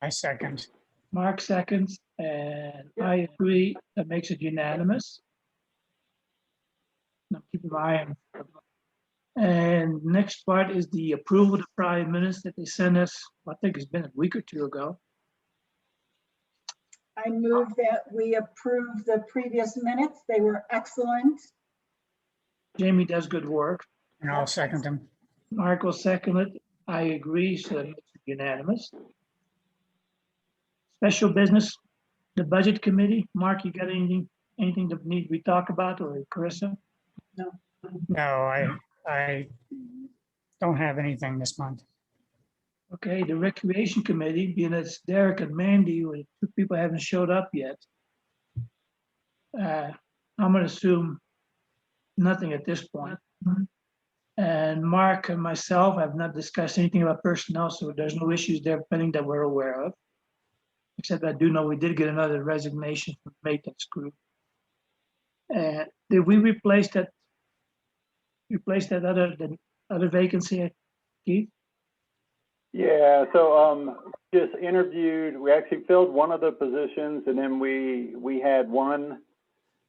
I second. Mark seconds, and I agree. That makes it unanimous. Now keep an eye on. And next part is the approval of the prior minutes that they sent us. I think it's been a week or two ago. I move that we approve the previous minutes. They were excellent. Jamie does good work. And I'll second them. Mark will second it. I agree, so that makes it unanimous. Special business, the budget committee. Mark, you got anything that need we talk about, or Carissa? No, I don't have anything this month. Okay, the recreation committee, being it's Derek and Mandy, two people haven't showed up yet. I'm gonna assume nothing at this point. And Mark and myself have not discussed anything about personnel, so there's no issues there pending that we're aware of. Except I do know we did get another resignation from maintenance group. Did we replace that other vacancy, Keith? Yeah, so just interviewed, we actually filled one of the positions, and then we had one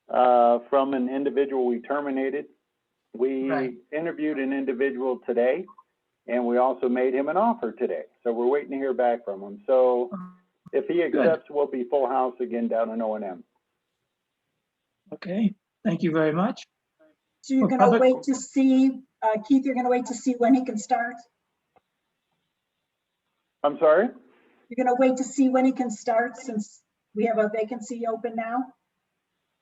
from an individual we terminated. We interviewed an individual today, and we also made him an offer today. So we're waiting to hear back from him. So if he accepts, we'll be full house again down in O&M. Okay, thank you very much. So you're going to wait to see, Keith, you're going to wait to see when he can start? I'm sorry? You're going to wait to see when he can start since we have a vacancy open now?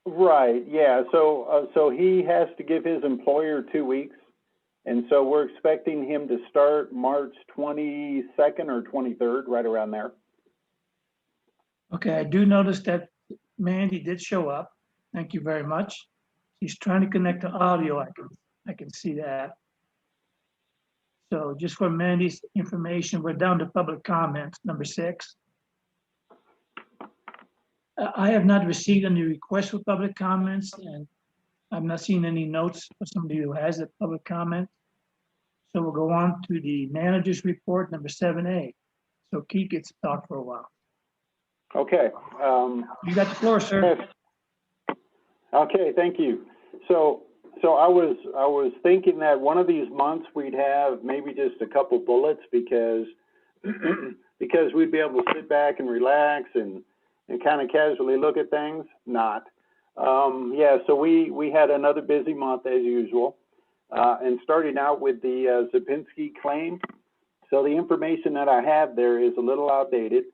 Right, yeah, so he has to give his employer 2 weeks, and so we're expecting him to start March 22nd or 23rd, right around there. Okay, I do notice that Mandy did show up. Thank you very much. She's trying to connect to audio, I can see that. So just for Mandy's information, we're down to public comments, number 6. I have not received any requests for public comments, and I've not seen any notes for somebody who has a public comment. So we'll go on to the manager's report, number 7A. So Keith gets to talk for a while. Okay. You got the floor, sir. Okay, thank you. So I was thinking that one of these months we'd have maybe just a couple bullets because we'd be able to sit back and relax and kind of casually look at things. Not. Yeah, so we had another busy month as usual, and starting out with the Zapinski claim. So the information that I have there is a little outdated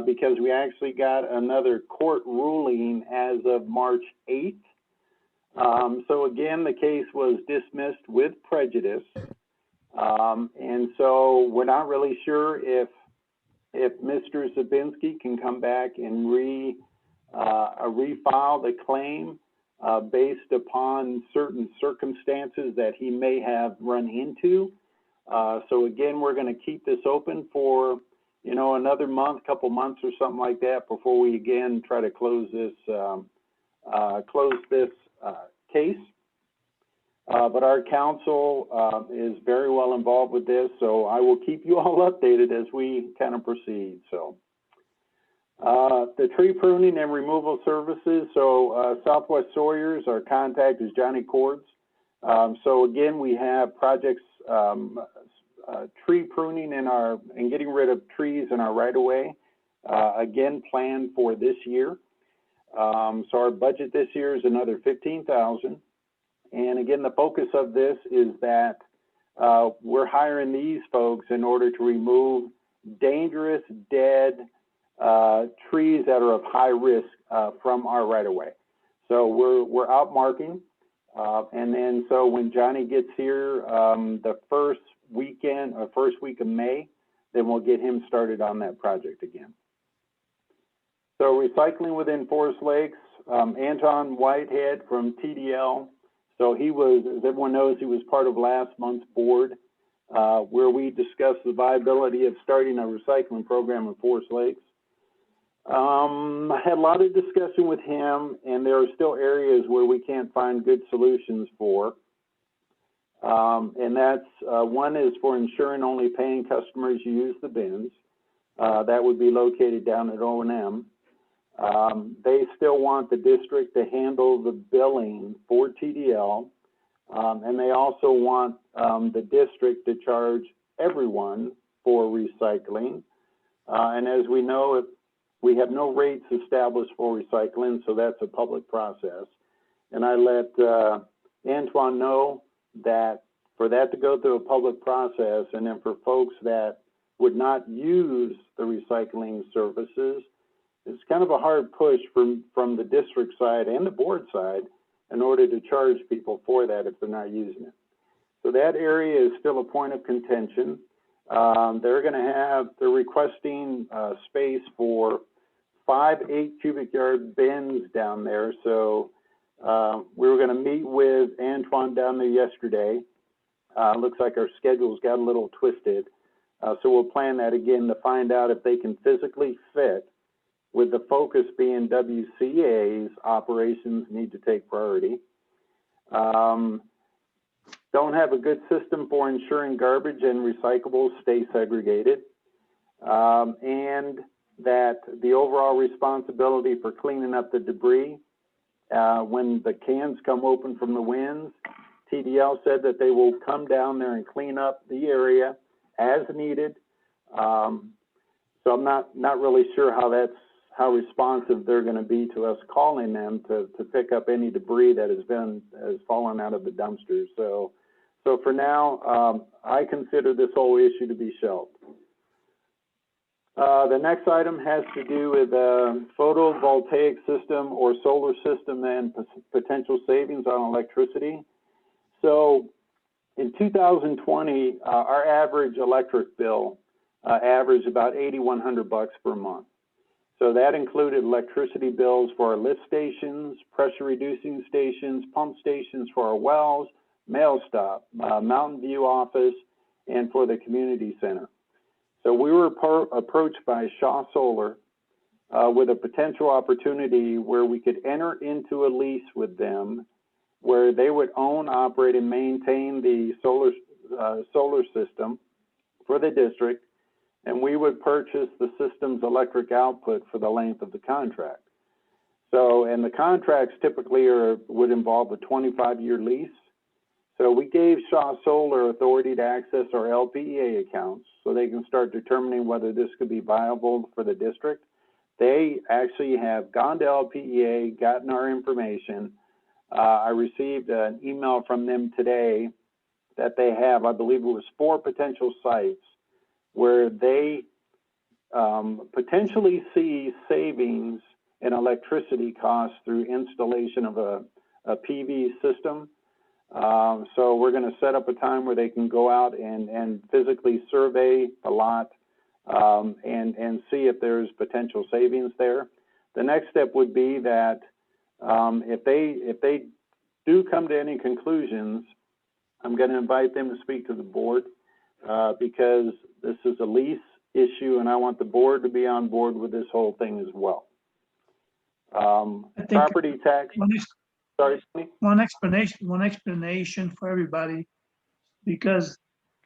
because we actually got another court ruling as of March 8th. So again, the case was dismissed with prejudice. And so we're not really sure if Mr. Zapinski can come back and refile the claim based upon certain circumstances that he may have run into. So again, we're going to keep this open for, you know, another month, couple months or something like that before we again try to close this case. But our counsel is very well involved with this, so I will keep you all updated as we kind of proceed. So the tree pruning and removal services, so Southwest Sawyers, our contact is Johnny Cords. So again, we have projects, tree pruning and getting rid of trees in our right-of-way, again planned for this year. So our budget this year is another $15,000. And again, the focus of this is that we're hiring these folks in order to remove dangerous, dead trees that are of high risk from our right-of-way. So we're out marking, and then so when Johnny gets here, the first week of May, then we'll get him started on that project again. So recycling within Forest Lakes, Anton Whitehead from TDL. So he was, as everyone knows, he was part of last month's board where we discussed the viability of starting a recycling program in Forest Lakes. I had a lot of discussion with him, and there are still areas where we can't find good solutions for. And that's, one is for ensuring only paying customers use the bins. that would be located down at O&M. They still want the district to handle the billing for TDL, and they also want the district to charge everyone for recycling. And as we know, we have no rates established for recycling, so that's a public process. And I let Antoine know that for that to go through a public process, and then for folks that would not use the recycling services, it's kind of a hard push from the district side and the board side in order to charge people for that if they're not using it. So that area is still a point of contention. They're requesting space for 5 8 cubic yard bins down there. So we were going to meet with Antoine down there yesterday. Looks like our schedules got a little twisted. So we'll plan that again to find out if they can physically fit, with the focus being WCA's operations need to take priority. Don't have a good system for ensuring garbage and recyclables stay segregated, and that the overall responsibility for cleaning up the debris when the cans come open from the winds, TDL said that they will come down there and clean up the area as needed. So I'm not really sure how responsive they're going to be to us calling them to pick up any debris that has fallen out of the dumpsters. So for now, I consider this whole issue to be shelved. The next item has to do with a photovoltaic system or solar system and potential savings on electricity. So in 2020, our average electric bill averaged about $8,100 per month. So that included electricity bills for our lift stations, pressure reducing stations, pump stations for our wells, mail stop, Mountain View office, and for the community center. So we were approached by Shaw Solar with a potential opportunity where we could enter into a lease with them where they would own, operate, and maintain the solar system for the district, and we would purchase the system's electric output for the length of the contract. So, and the contracts typically would involve a 25-year lease. So we gave Shaw Solar authority to access our LPEA accounts so they can start determining whether this could be viable for the district. They actually have gone to LPEA, gotten our information. I received an email from them today that they have, I believe it was 4 potential sites where they potentially see savings in electricity costs through installation of a PV system. So we're going to set up a time where they can go out and physically survey a lot and see if there's potential savings there. The next step would be that if they do come to any conclusions, I'm going to invite them to speak to the board because this is a lease issue and I want the board to be on board with this whole thing as well. Property tax. Sorry, one explanation for everybody, because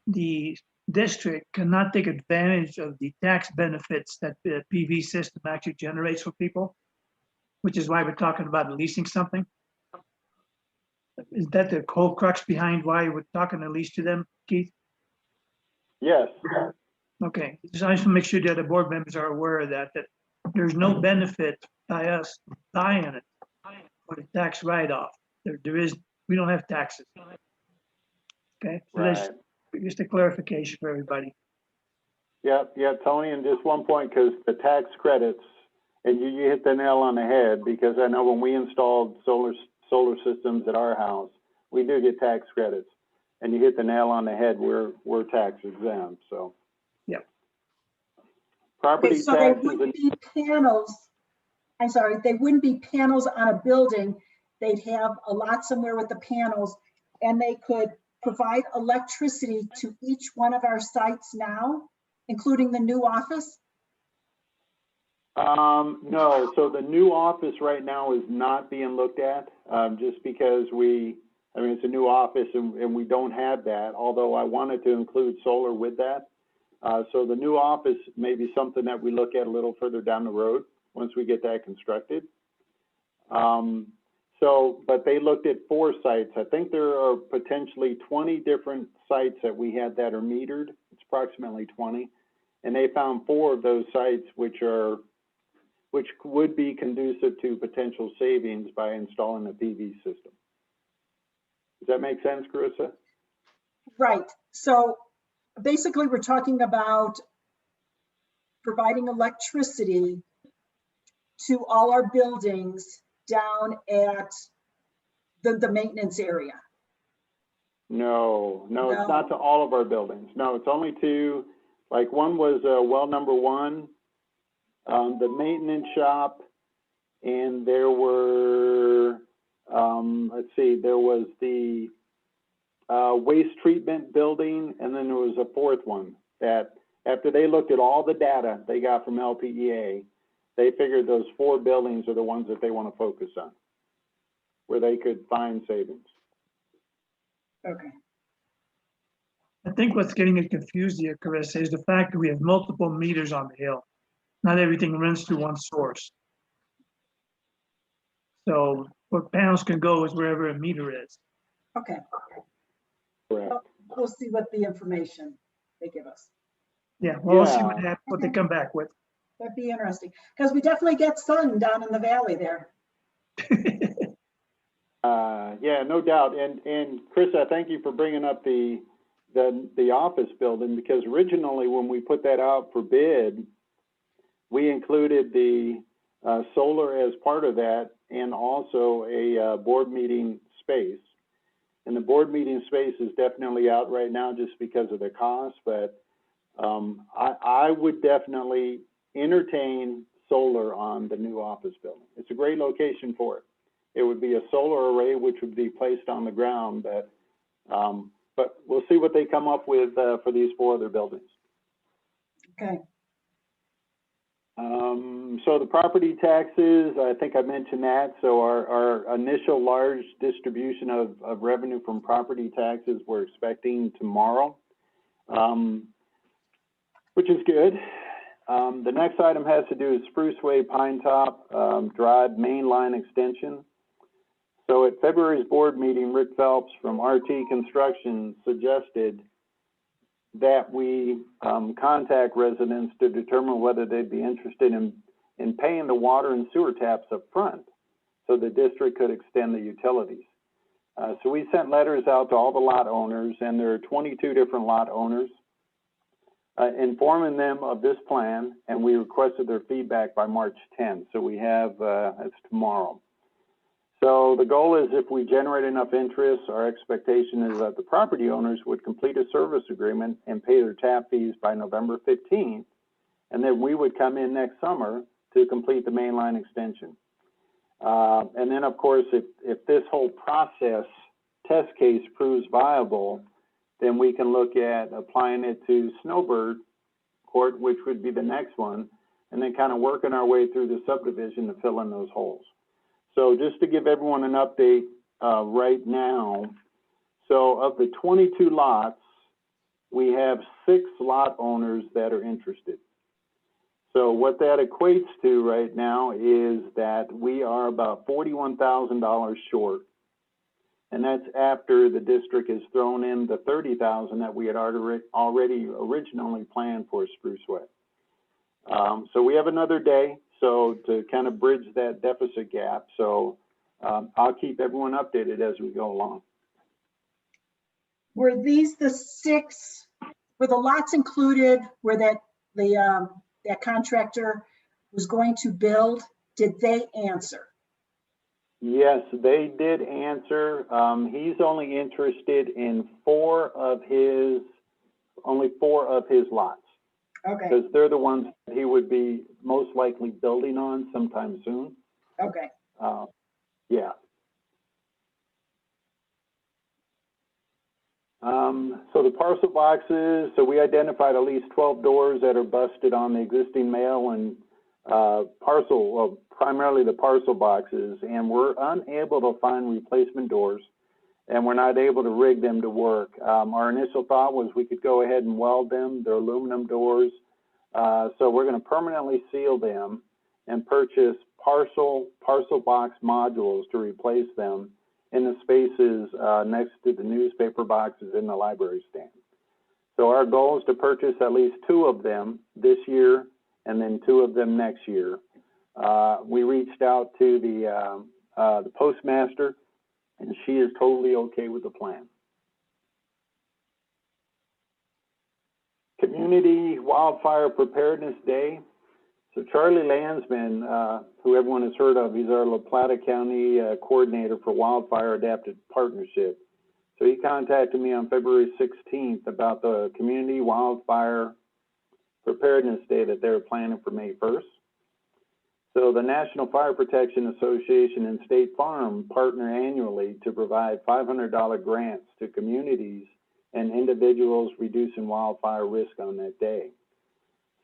the district cannot take advantage of the tax benefits that the PV system actually generates for people, which is why we're talking about leasing something. Is that the whole crux behind why we're talking to lease to them, Keith? Yes. Okay, I just want to make sure the other board members are aware of that there's no benefit by us buying it for the tax write-off. We don't have taxes. Okay, so Right. that's just a clarification for everybody. Yeah, Tony, and just one point, because the tax credits, and you hit the nail on the head, because I know when we installed solar systems at our house, we do get tax credits, and you hit the nail on the head. We're tax exempt, so. Yep. Property Okay, so they taxes. wouldn't be panels. I'm sorry, they wouldn't be panels on a building. They'd have a lot somewhere with the panels, and they could provide electricity to each one of our sites now, including the new office? No, so the new office right now is not being looked at, just because it's a new office and we don't have that, although I wanted to include solar with that. So the new office may be something that we look at a little further down the road once we get that constructed. But they looked at 4 sites. I think there are potentially 20 different sites that we had that are metered. It's approximately 20. And they found 4 of those sites which would be conducive to potential savings by installing a PV system. Does that make sense, Carissa? Right. So basically, we're talking about providing electricity to all our buildings down at the maintenance area. No, it's not to all of our buildings. No, it's only to, like, one was well number 1, the maintenance shop, and there were, let's see, there was the waste treatment building, and then there was a 4th one that after they looked at all the data they got from LPEA, they figured those 4 buildings are the ones that they want to focus on, where they could find savings. Okay. I think what's getting it confused here, Carissa, is the fact that we have multiple meters on the hill. Not everything runs through one source. So where panels can go is wherever a meter is. Okay. Correct. We'll see what the information they give us. Yeah, well, we'll see Yeah. what they come back with. That'd be interesting, because we definitely get sun down in the valley there. Yeah, no doubt. And Chris, I thank you for bringing up the office building, because originally when we put that out for bid, we included the solar as part of that, and also a board meeting space. And the board meeting space is definitely out right now just because of the cost, but I would definitely entertain solar on the new office building. It's a great location for it. It would be a solar array which would be placed on the ground, but we'll see what they come up with for these 4 other buildings. Okay. So the property taxes, I think I mentioned that. So our initial large distribution of revenue from property taxes we're expecting tomorrow, which is good. The next item has to do with Spruce Way Pine Top Drive main line extension. So at February's board meeting, Rick Phelps from RT Construction suggested that we contact residents to determine whether they'd be interested in paying the water and sewer taps up front so the district could extend the utilities. So we sent letters out to all the lot owners, and there are 22 different lot owners, informing them of this plan, and we requested their feedback by March 10th. So we have, it's tomorrow. So the goal is, if we generate enough interest, our expectation is that the property owners would complete a service agreement and pay their tap fees by November 15th, and then we would come in next summer to complete the mainline extension. And then, of course, if this whole process test case proves viable, then we can look at applying it to Snowbird Court, which would be the next one, and then kind of working our way through the subdivision to fill in those holes. So just to give everyone an update right now, so of the 22 lots, we have 6 lot owners that are interested. So what that equates to right now is that we are about $41,000 short. And that's after the district has thrown in the $30,000 that we had already originally planned for Spruce Way. So we have another day, so to kind of bridge that deficit gap. So I'll keep everyone updated as we go along. Were these the 6, were the lots included where that contractor was going to build? Did they answer? Yes, they did answer. He's only interested in only four of his lots. Okay. Because they're the ones that he would be most likely building on sometime soon. Okay. Yeah. So the parcel boxes, so we identified at least 12 doors that are busted on the existing mail and primarily the parcel boxes, and we're unable to find replacement doors. and we're not able to rig them to work. Our initial thought was we could go ahead and weld them. They're aluminum doors. So we're going to permanently seal them and purchase parcel box modules to replace them in the spaces next to the newspaper boxes in the library stand. So our goal is to purchase at least 2 of them this year and then 2 of them next year. We reached out to the postmaster, and she is totally okay with the plan. Community Wildfire Preparedness Day. So Charlie Landsman, who everyone has heard of, he's our La Plata County coordinator for Wildfire Adapted Partnership. So he contacted me on February 16th about the Community Wildfire Preparedness Day that they're planning for May 1st. So the National Fire Protection Association and State Farm partner annually to provide $500 grants to communities and individuals reducing wildfire risk on that day.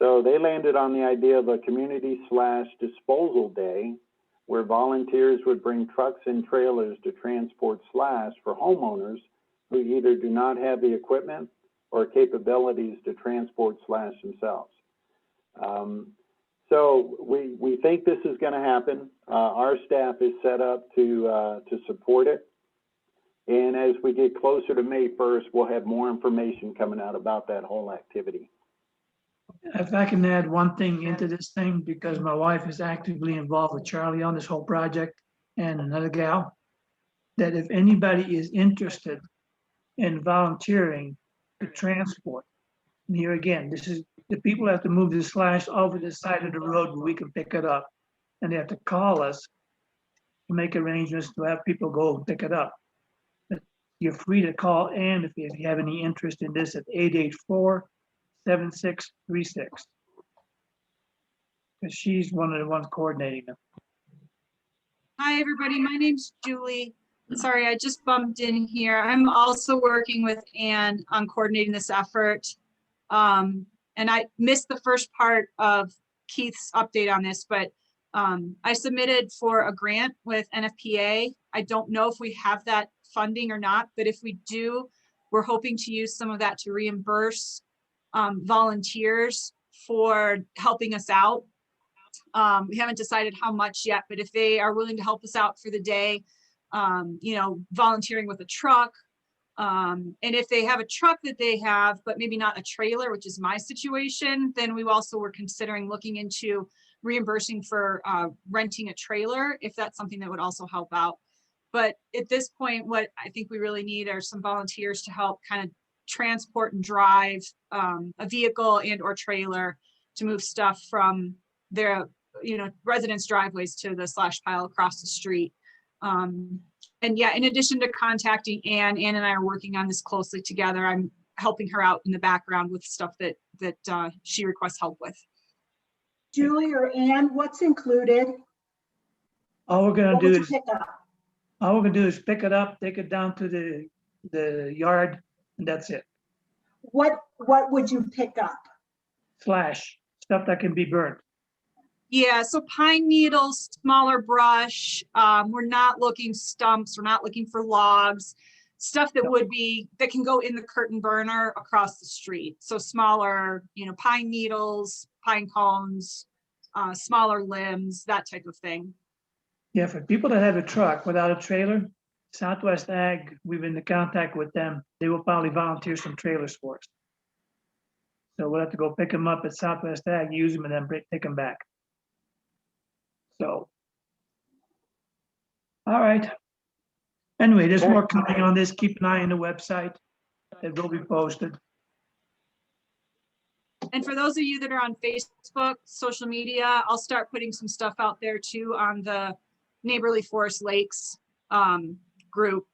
So they landed on the idea of a community/disposal day where volunteers would bring trucks and trailers to transport slash for homeowners who either do not have the equipment or capabilities to transport slash themselves. So we think this is going to happen. Our staff is set up to support it. And as we get closer to May 1st, we'll have more information coming out about that whole activity. If I can add one thing into this thing, because my wife is actively involved with Charlie on this whole project and another gal, that if anybody is interested in volunteering to transport, and here again, this is, the people have to move the slash over the side of the road where we can pick it up. And they have to call us to make arrangements to have people go and pick it up. But you're free to call Ann if you have any interest in this at 884-7636. Because she's one of the ones coordinating them. Hi, everybody. My name's Julie. Sorry, I just bumped in here. I'm also working with Ann on coordinating this effort. And I missed the first part of Keith's update on this, but I submitted for a grant with NFPA. I don't know if we have that funding or not, but if we do, we're hoping to use some of that to reimburse volunteers for helping us out. We haven't decided how much yet, but if they are willing to help us out for the day, you know, volunteering with a truck, and if they have a truck that they have, but maybe not a trailer, which is my situation, then we also were considering looking into reimbursing for renting a trailer, if that's something that would also help out. But at this point, what I think we really need are some volunteers to help kind of transport and drive a vehicle and or trailer to move stuff from their, you know, residents' driveways to the slash pile across the street. And yeah, in addition to contacting Ann and I are working on this closely together. I'm helping her out in the background with stuff that she requests help with. Julie or Ann, what's included? All we're gonna What do would you is, pick up? all we're gonna do is pick it up, take it down to the yard, and that's it. What would you pick up? Slash, stuff that can be burnt. Yeah, so pine needles, smaller brush. We're not looking stumps. We're not looking for logs, stuff that would be, that can go in the curtain burner across the street. So smaller, you know, pine needles, pine cones, smaller limbs, that type of thing. Yeah, for people that have a truck without a trailer, Southwest Ag, we've been in contact with them. They will probably volunteer some trailers for us. So we'll have to go pick them up at Southwest Ag, use them, and then take them back. So, all right. Anyway, there's more coming on this. Keep an eye on the website. It will be posted. And for those of you that are on Facebook, social media, I'll start putting some stuff out there too on the Neighborly Forest Lakes group.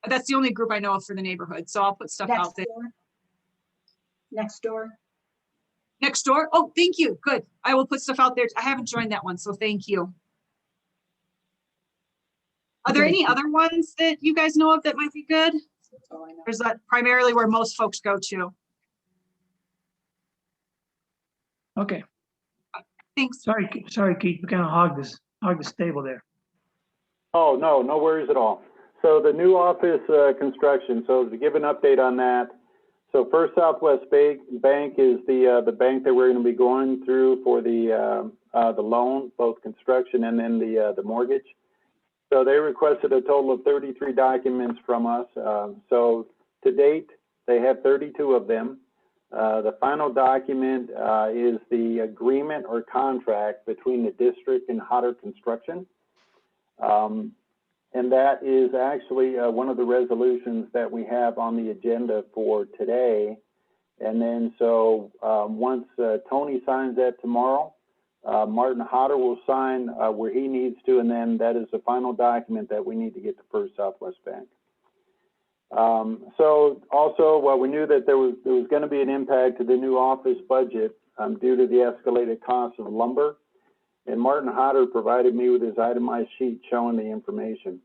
That's the only group I know of for the neighborhood. So I'll put stuff out there. Next door. Next door. Oh, thank you. Good. I will put stuff out there. I haven't joined that one, so thank you. Are there any other ones that you guys know of that might be good? Or is that primarily where most folks go to? Okay. Thanks. Sorry, Keith, we kind of hog this table there. Oh, no worries at all. So the new office construction, so to give an update on that, so First Southwest Bank is the bank that we're going to be going through for the loan, both construction and then the mortgage. So they requested a total of 33 documents from us. So to date, they have 32 of them. The final document is the agreement or contract between the district and Hodder Construction. And that is actually one of the resolutions that we have on the agenda for today. And then so once Tony signs that tomorrow, Martin Hodder will sign where he needs to, and then that is the final document that we need to get to First Southwest Bank. So also, well, we knew that there was going to be an impact to the new office budget due to the escalated cost of lumber. And Martin Hodder provided me with his itemized sheet showing the information.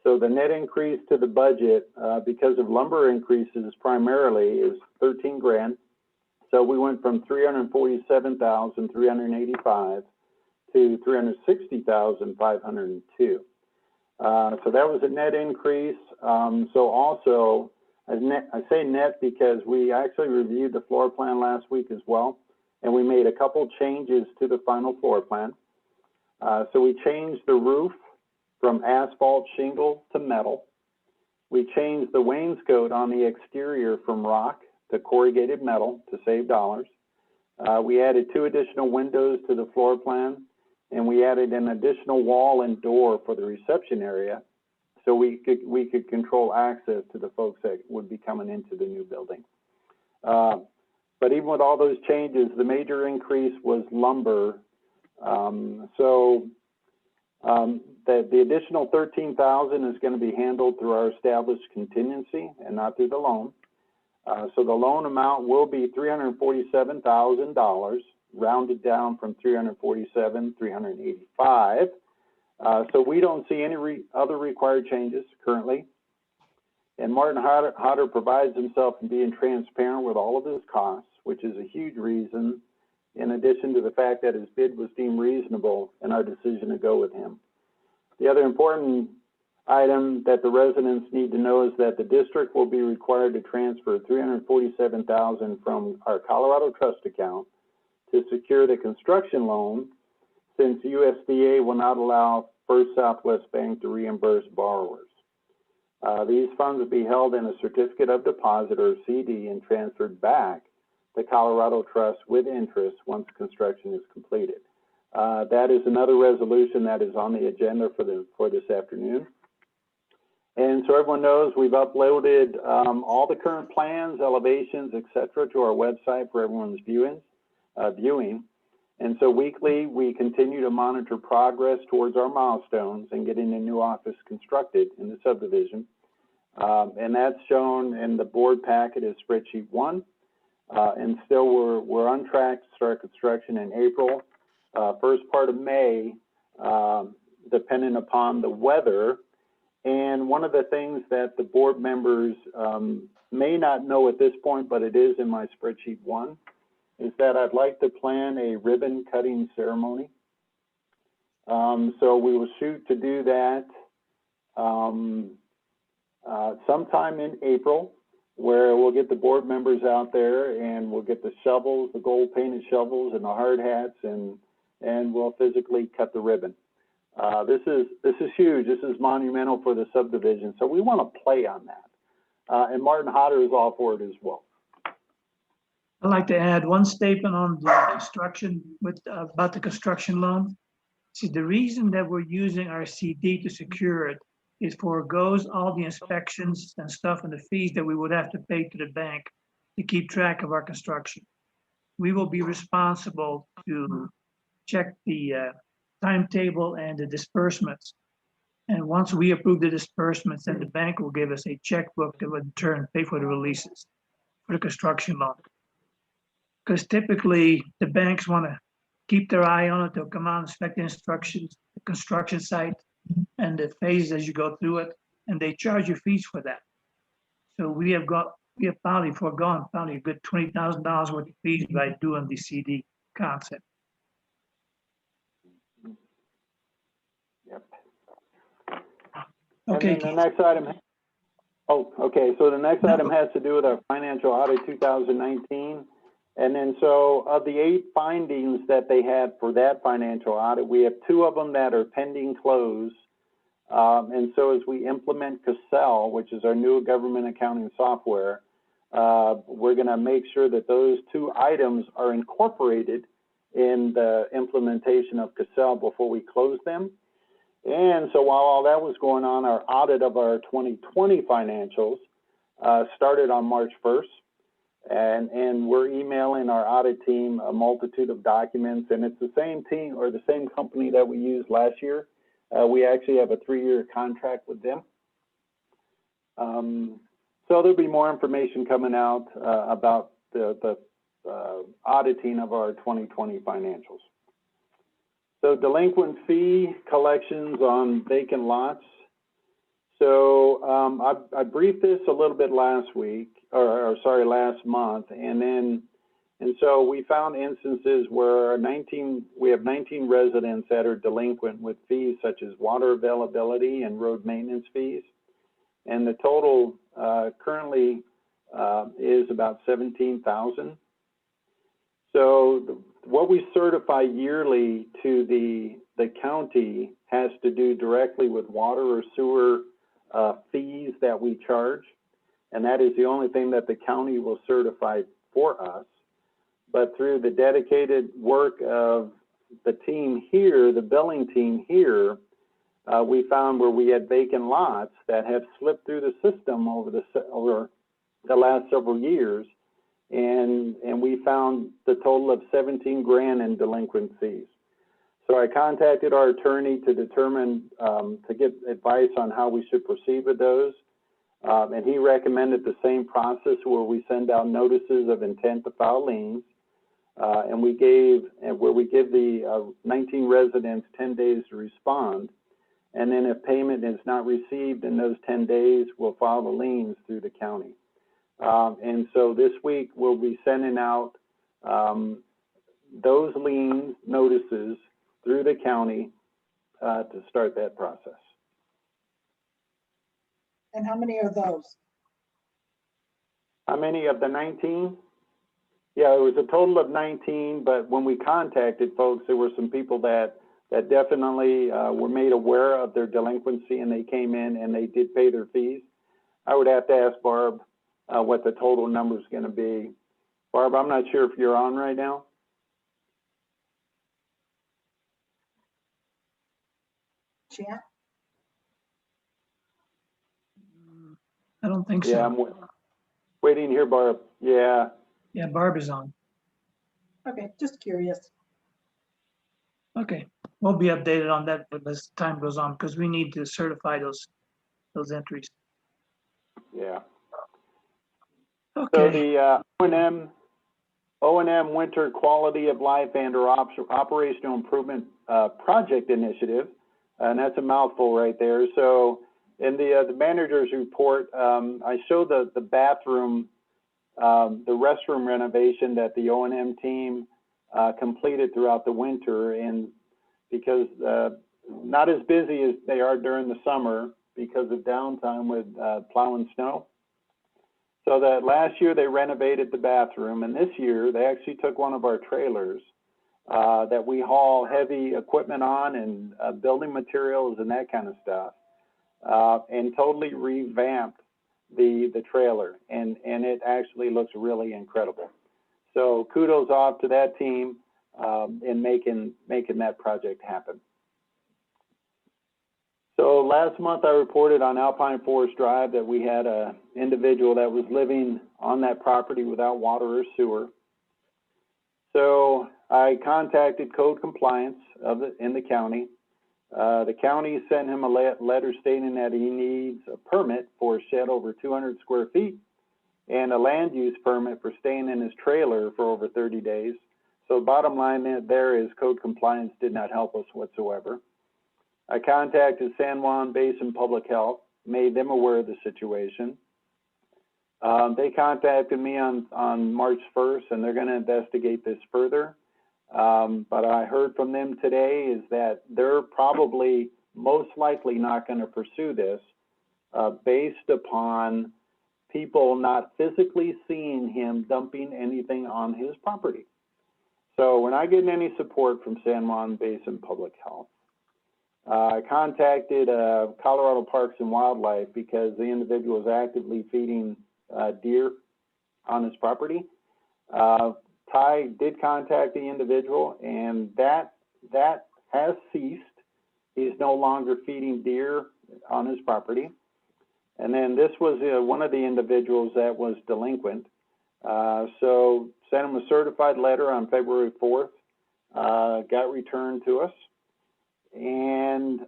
So the net increase to the budget because of lumber increases primarily is 13 grand. So we went from 347,385 to 360,502. So that was a net increase. So also, I say net because we actually reviewed the floor plan last week as well, and we made a couple changes to the final floor plan. So we changed the roof from asphalt shingle to metal. We changed the wainscot on the exterior from rock to corrugated metal to save dollars. We added 2 additional windows to the floor plan, and we added an additional wall and door for the reception area so we could control access to the folks that would be coming into the new building. But even with all those changes, the major increase was lumber. The additional 13,000 is going to be handled through our established contingency and not through the loan. So the loan amount will be $347,000, rounded down from 385. So we don't see any other required changes currently. And Martin Hodder provides himself in being transparent with all of his costs, which is a huge reason, in addition to the fact that his bid was deemed reasonable and our decision to go with him. The other important item that the residents need to know is that the district will be required to transfer $347,000 from our Colorado Trust account to secure the construction loan, since USDA will not allow First Southwest Bank to reimburse borrowers. These funds will be held in a certificate of deposit or CD and transferred back to Colorado Trust with interest once construction is completed. That is another resolution that is on the agenda for this afternoon. And so everyone knows we've uploaded all the current plans, elevations, et cetera, to our website for everyone's viewing. And so weekly, we continue to monitor progress towards our milestones and getting a new office constructed in the subdivision. And that's shown in the board packet as spreadsheet 1. And still we're on track to start construction in April, first part of May, depending upon the weather. And one of the things that the board members may not know at this point, but it is in my spreadsheet 1, is that I'd like to plan a ribbon cutting ceremony. So we will shoot to do that sometime in April, where we'll get the board members out there and we'll get the shovels, the gold painted shovels and the hard hats, and we'll physically cut the ribbon. This is huge. This is monumental for the subdivision. So we want to play on that. And Martin Hodder is all for it as well. I'd like to add one statement on the construction about the construction loan. See, the reason that we're using our CD to secure it is forgoes all the inspections and stuff and the fees that we would have to pay to the bank to keep track of our construction. We will be responsible to check the timetable and the disbursements. And once we approve the disbursements, then the bank will give us a checkbook that will in turn pay for the releases for the construction loan. Because typically the banks want to keep their eye on it. They'll come out and inspect the instructions, the construction site, and the phases as you go through it, and they charge you fees for that. So we have probably foregone a good $20,000 worth of fees by doing the CD concept. Yep. Okay. Okay, And then the next item, okay, so the next item has to do with our financial audit 2019. And then so of the 8 findings that they had for that financial audit, we have 2 of them that are pending close. And so as we implement Cassell, which is our new government accounting software, we're going to make sure that those 2 items are incorporated in the implementation of Cassell before we close them. And so while all that was going on, our audit of our 2020 financials started on March 1st. And we're emailing our audit team a multitude of documents, and it's the same team or the same company that we used last year. We actually have a 3-year contract with them. So there'll be more information coming out about the auditing of our 2020 financials. So delinquent fee collections on vacant lots. So I briefed this a little bit last week, or sorry, last month, and so we found instances where we have 19 residents that are delinquent with fees such as water availability and road maintenance fees, and the total currently is about $17,000. So what we certify yearly to the county has to do directly with water or sewer fees that we charge, and that is the only thing that the county will certify for us. But through the dedicated work of the team here, the billing team here, we found where we had vacant lots that have slipped through the system over the last several years, and we found the total of 17 grand in delinquent fees. So I contacted our attorney to determine, to get advice on how we should proceed with those. And he recommended the same process where we send out notices of intent to file liens. And we give the 19 residents 10 days to respond. And then if payment is not received in those 10 days, we'll file the liens through the county. And so this week we'll be sending out those lien notices through the county to start that process. And how many are those? How many of the 19? Yeah, it was a total of 19, but when we contacted folks, there were some people that definitely were made aware of their delinquency, and they came in and they did pay their fees. I would have to ask Barb what the total number is going to be. Barb, I'm not sure if you're on right now. Chat? I don't think so. Yeah, I'm waiting here, Barb. Yeah. Yeah, Barb is on. Okay, just curious. Okay, we'll be updated on that as time goes on because we need to certify those entries. Yeah. So Okay, the O&M Winter Quality of Life and or Operational Improvement Project Initiative, and that's a mouthful right there. So in the manager's report, I showed the bathroom, the restroom renovation that the O&M team completed throughout the winter, and because not as busy as they are during the summer because of downtime with plowing snow. So that last year they renovated the bathroom, and this year they actually took one of our trailers that we haul heavy equipment on and building materials and that kind of stuff, and totally revamped the trailer, and it actually looks really incredible. So kudos off to that team in making that project happen. So last month I reported on Alpine Forest Drive that we had an individual that was living on that property without water or sewer. So I contacted code compliance in the county. The county sent him a letter stating that he needs a permit for a shed over 200 square feet and a land use permit for staying in his trailer for over 30 days. So bottom line there is code compliance did not help us whatsoever. I contacted San Juan Basin Public Health, made them aware of the situation. They contacted me on March 1st, and they're going to investigate this further. But I heard from them today is that they're probably most likely not going to pursue this based upon people not physically seeing him dumping anything on his property. So we're not getting any support from San Juan Basin Public Health. I contacted Colorado Parks and Wildlife because the individual is actively feeding deer on his property. Ty did contact the individual, and that has ceased. He's no longer feeding deer on his property. And then this was one of the individuals that was delinquent. So sent him a certified letter on February 4th, got returned to us. And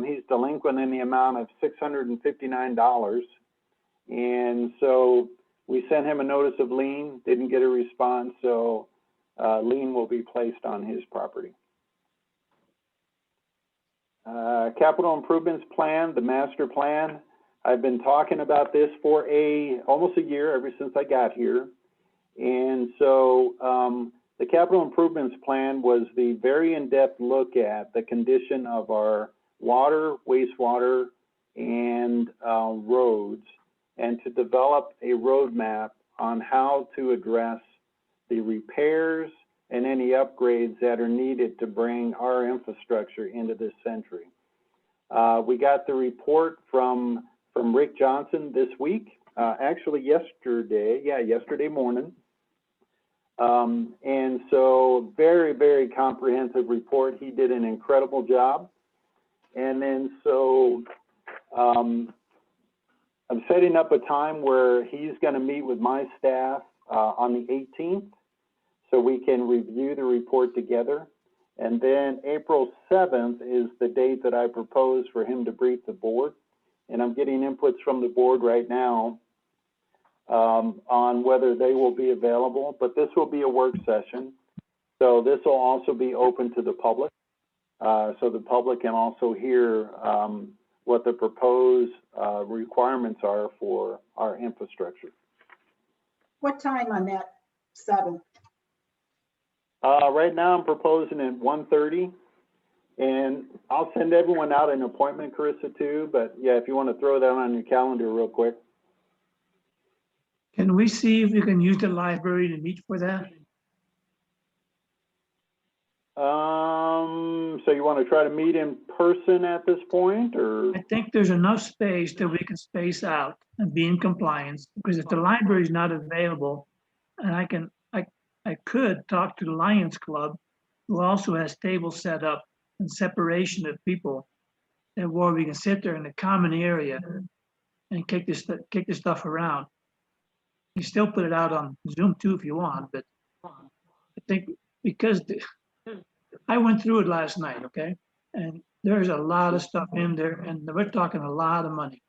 he's delinquent in the amount of $659. And so we sent him a notice of lien, didn't get a response, so lien will be placed on his property. Capital improvements plan, the master plan. I've been talking about this for almost a year, ever since I got here. And so the capital improvements plan was the very in-depth look at the condition of our water, wastewater, and roads, and to develop a roadmap on how to address the repairs and any upgrades that are needed to bring our infrastructure into this century. We got the report from Rick Johnson this week, actually yesterday morning. And so very, very comprehensive report. He did an incredible job. And then so I'm setting up a time where he's going to meet with my staff on the 18th so we can review the report together. And then April 7th is the date that I propose for him to brief the board. And I'm getting inputs from the board right now on whether they will be available, but this will be a work session. So this will also be open to the public. So the public can also hear what the proposed requirements are for our infrastructure. What time on that 7th? Right now I'm proposing at 1:30, and I'll send everyone out an appointment, Carissa, too, but yeah, if you want to throw that on your calendar real quick. Can we see if we can use the library to meet for that? So you want to try to meet in person at this point, or? I think there's enough space that we can space out and be in compliance, because if the library is not available, and I could talk to the Lions Club, who also has tables set up and separation of people, and where we can sit there in the common area and kick this stuff around. You still put it out on Zoom too if you want, but I think because I went through it last night, okay? And there's a lot of stuff in there, and we're talking a lot of money.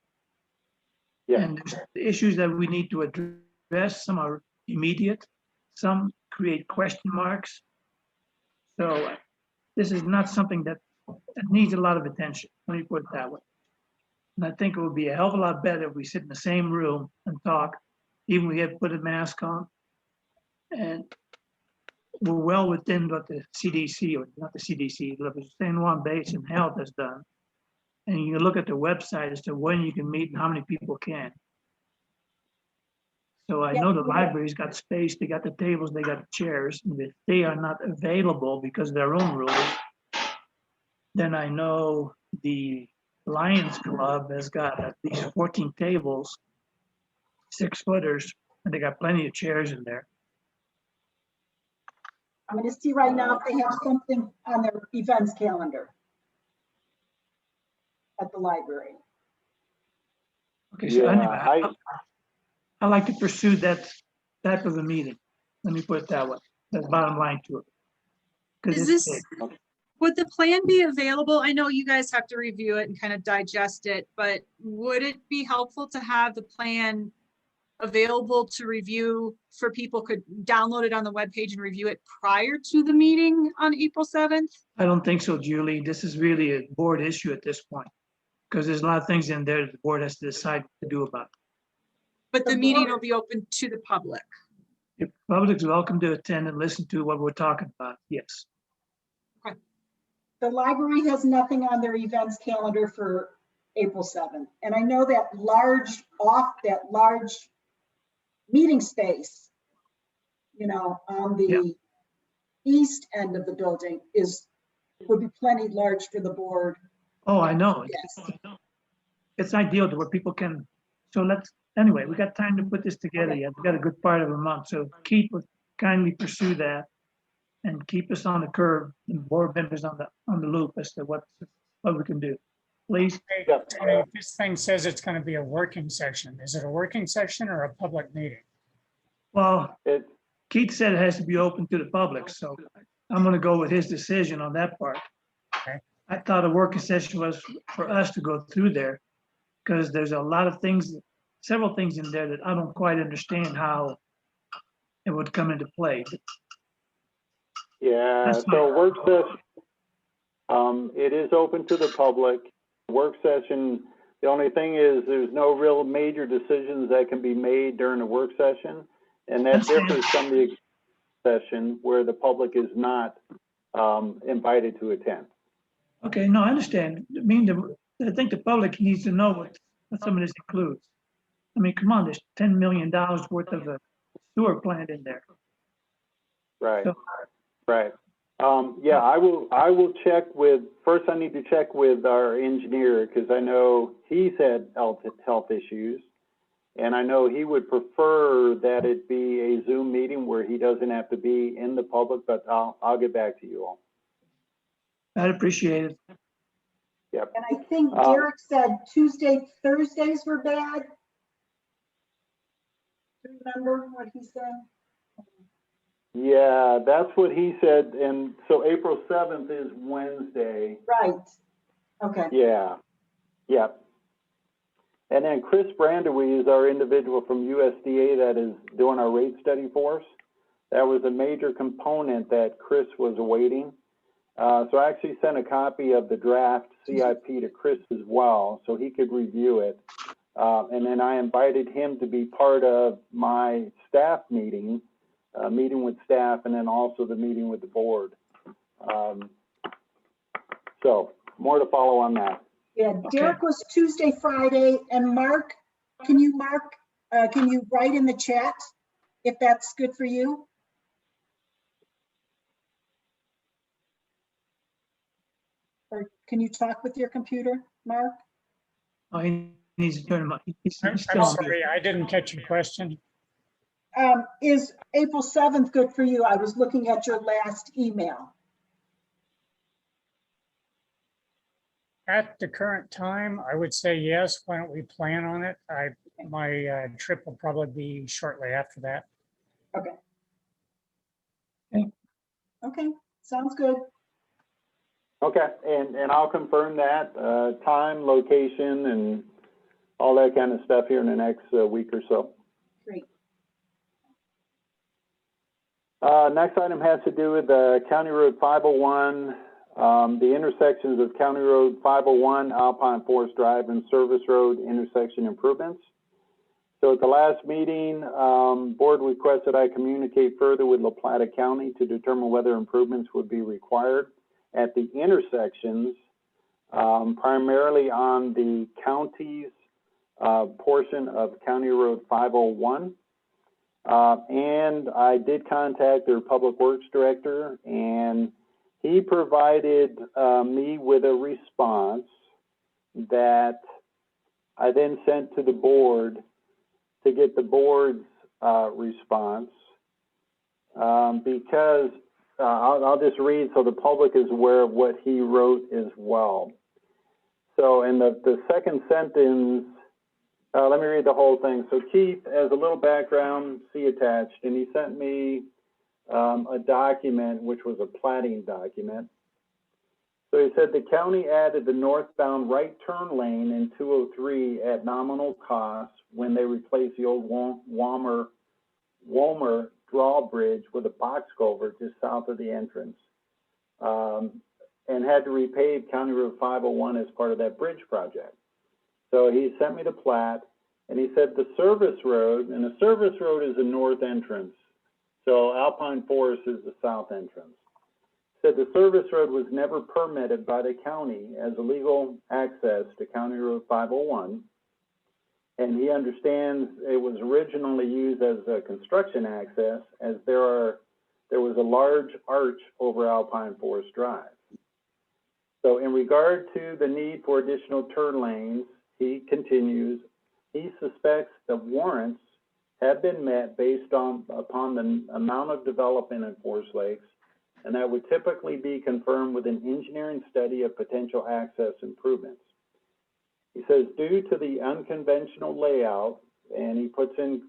Yeah. And there's issues that we need to address. Some are immediate, some create question marks. So this is not something that needs a lot of attention, let me put it that way. And I think it would be a hell of a lot better if we sit in the same room and talk, even if we had to put a mask on. And we're well within what the CDC, or not the CDC, but the San Juan Basin Health has done. And you can look at the website as to when you can meet and how many people can. So I know the library's got space, they got the tables, they got the chairs, and if they are not available because of their own rules, then I know the Lions Club has got at least 14 tables, 6-footers, and they got plenty of chairs in there. I'm going to see right now if they have something on their events calendar at the library. Okay, so Yeah, anyway, I like to pursue that type of a meeting. Let me put it that way. That's the bottom line to it. 'Cause Is it's this, big. would the plan be available? I know you guys have to review it and kind of digest it, but would it be helpful to have the plan available to review for people could download it on the webpage and review it prior to the meeting on April 7th? I don't think so, Julie. This is really a board issue at this point. Because there's a lot of things in there that the board has to decide what to do about. But the meeting will be open to the public. If the public's welcome to attend and listen to what we're talking about, yes. The library has nothing on their events calendar for April 7th. And I know that large meeting space, on the east end of the building would be plenty large for the board. Oh, I know. Yes. It's ideal to where people can, so anyway, we got time to put this together Okay. yet. We got a good part of a month. So Keith would kindly pursue that and keep us on the curve and board members on the loop as to what we can do. Please. Hey, Yep. Tony, this thing says it's going to be a working session. Is it a working session or a public meeting? Well, It, Keith said it has to be open to the public, so I'm gonna go with his decision on that part. Okay. I thought a working session was for us to go through there, because there's a lot of things, several things in there that I don't quite understand how it would come into play. yeah, That's so fine. work session, it is open to the public. Work session, the only thing is there's no real major decisions that can be made during a work session. And that Understand. differs from the session where the public is not invited to attend. Okay, no, I understand. I think the public needs to know what some of this includes. I mean, come on, there's $10 million worth of a sewer plant in there. Right, So- right. Yeah, I will check with, first I need to check with our engineer because I know he's had health issues. And I know he would prefer that it be a Zoom meeting where he doesn't have to be in the public, but I'll get back to you all. I'd appreciate it. Yep. And I think Derek said Thursdays were bad. Do you remember what he said? Yeah, that's what he said. And so April 7th is Wednesday. Right. Okay. Yeah. Yep. And then Chris Brandewy is our individual from USDA that is doing our rate study for us. That was a major component that Chris was awaiting. So I actually sent a copy of the draft CIP to Chris as well, so he could review it. And then I invited him to be part of my staff meeting, meeting with staff, and then also the meeting with the board. So more to follow on that. Yeah, Derek was Tuesday, Friday, and Mark, can you write in the chat if that's good for you? Or can you talk with your computer, Mark? Oh, he needs to turn him on. He's I'm still on mute. sorry, I didn't catch your question. Is April 7th good for you? I was looking at your last email. At the current time, I would say yes. Why don't we plan on it? My trip will probably be shortly after that. Okay, sounds good. Okay, and I'll confirm that, time, location, and all that kind of stuff here in the next week or so. Great. Next item has to do with County Road 501, the intersections of County Road 501, Alpine Forest Drive, and Service Road intersection improvements. So at the last meeting, board requested I communicate further with La Plata County to determine whether improvements would be required at the intersections, primarily on the county's portion of County Road 501. And I did contact their Public Works Director, and he provided me with a response that I then sent to the board to get the board's response, because I'll just read so the public is aware of what he wrote as well. So in the second sentence, let me read the whole thing. So Keith, as a little background, see attached, and he sent me a document, which was a platting document. So he said the county added the northbound right turn lane in 203 at nominal cost when they replaced the old Walmer drawbridge with a box culvert just south of the entrance, and had to repave County Road 501 as part of that bridge project. So he sent me the plat, and he said the service road, and the service road is the north entrance. So Alpine Forest is the south entrance. said the service road was never permitted by the county as a legal access to County Road 501. And he understands it was originally used as a construction access, as there was a large arch over Alpine Forest Drive. So in regard to the need for additional turn lanes, he continues, he suspects the warrants have been met based upon the amount of development in Forest Lakes, and that would typically be confirmed with an engineering study of potential access improvements. He says, due to the unconventional layout, and he puts in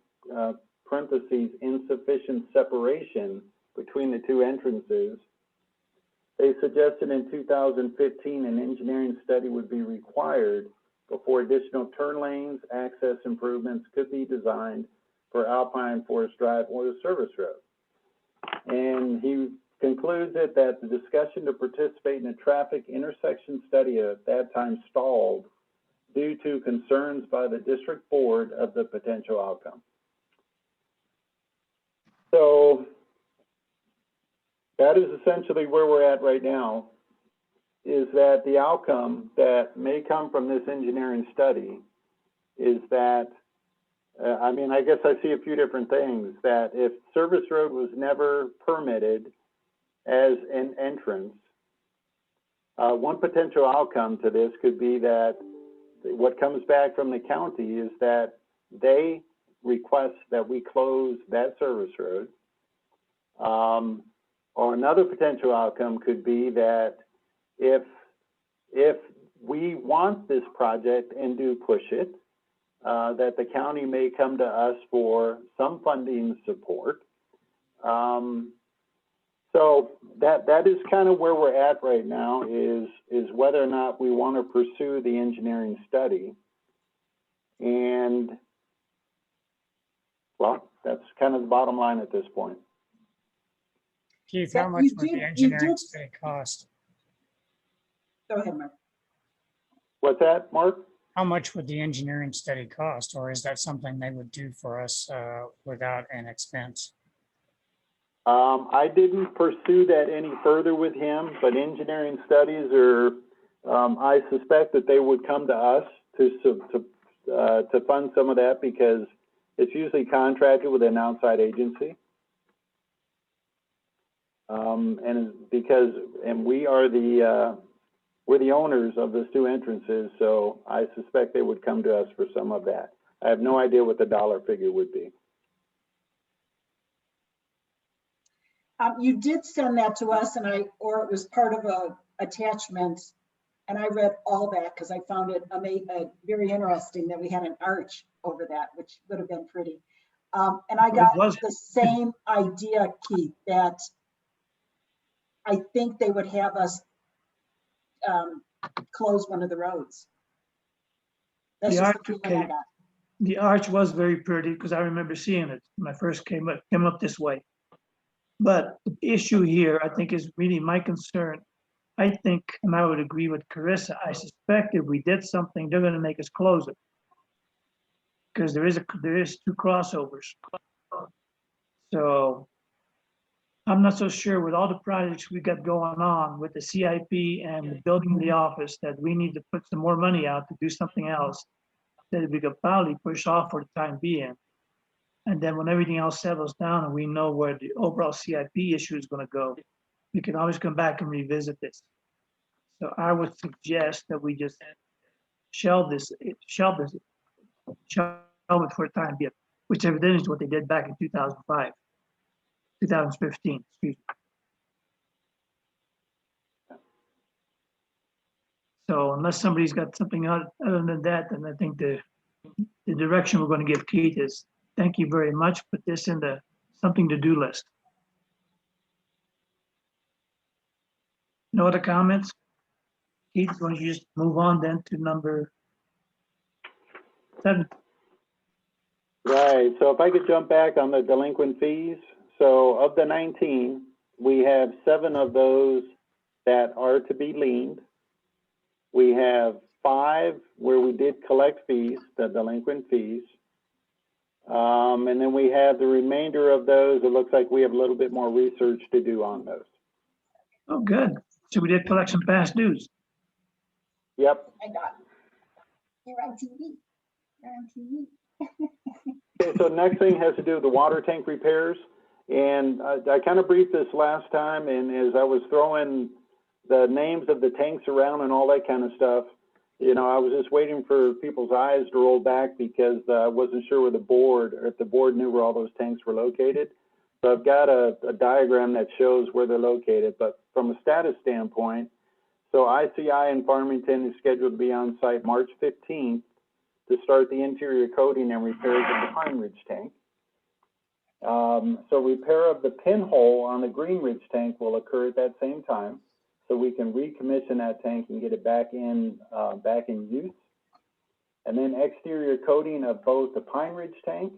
parentheses, insufficient separation between the two entrances, they suggested in 2015 an engineering study would be required before additional turn lanes, access improvements could be designed for Alpine Forest Drive or the service road. And he concludes it that the discussion to participate in a traffic intersection study at that time stalled due to concerns by the district board of the potential outcome. So that is essentially where we're at right now, is that the outcome that may come from this engineering study is that, I mean, I guess I see a few different things, that if service road was never permitted as an entrance, one potential outcome to this could be that what comes back from the county is that they request that we close that service road. Or another potential outcome could be that if we want this project and do push it, that the county may come to us for some funding support. So that is kind of where we're at right now, is whether or not we want to pursue the engineering study. And, well, that's kind of the bottom line at this point. Keith, But how much you would the did- engineering study cost? Go ahead, Mark. What's that, Mark? How much would the engineering study cost, or is that something they would do for us without an expense? I didn't pursue that any further with him, but engineering studies are, I suspect that they would come to us to fund some of that, because it's usually contracted with an outside agency. And we are we're the owners of those two entrances, so I suspect they would come to us for some of that. I have no idea what the dollar figure would be. You did send that to us, and or it was part of a attachment, and I read all that because I found it very interesting that we had an arch over that, which would have been pretty. And I got the same idea, Keith, that I think they would have us close one of the roads. That's The just arch, the feeling I okay. got. The arch was very pretty because I remember seeing it when I first came up this way. But the issue here, I think, is really my concern. I think, and I would agree with Carissa, I suspect if we did something, they're going to make us close it. Because there is two crossovers. So I'm not so sure with all the projects we got going on with the CIP and the building of the office that we need to put some more money out to do something else that we could probably push off for the time being. And then when everything else settles down and we know where the overall CIP issue is going to go, we can always come back and revisit this. So I would suggest that we just shelve it for the time being, which evidently is what they did back in 2015, excuse me. So unless somebody's got something other than that, then I think the direction we're going to give Keith is, thank you very much, put this in the something to do list. No other comments? Keith, why don't you just move on then to number 7. Right, so if I could jump back on the delinquent fees. So of the 19, we have 7 of those that are to be liened. We have 5 where we did collect fees, the delinquent fees. And then we have the remainder of those. It looks like we have a little bit more research to do on those. Oh, good. So we did collect some past dues. Yep. I got it. You're on TV. You're on TV. Okay, so next thing has to do with the water tank repairs. And I kind of briefed this last time, and as I was throwing the names of the tanks around and all that kind of stuff, you know, I was just waiting for people's eyes to roll back because I wasn't sure where the board, or if the board knew where all those tanks were located. So I've got a diagram that shows where they're located, but from a status standpoint, so ICI in Farmington is scheduled to be on site March 15th to start the interior coating and repairs of the Pine Ridge tank. So repair of the pinhole on the Green Ridge tank will occur at that same time, so we can recommission that tank and get it back in use. And then exterior coating of both the Pine Ridge tank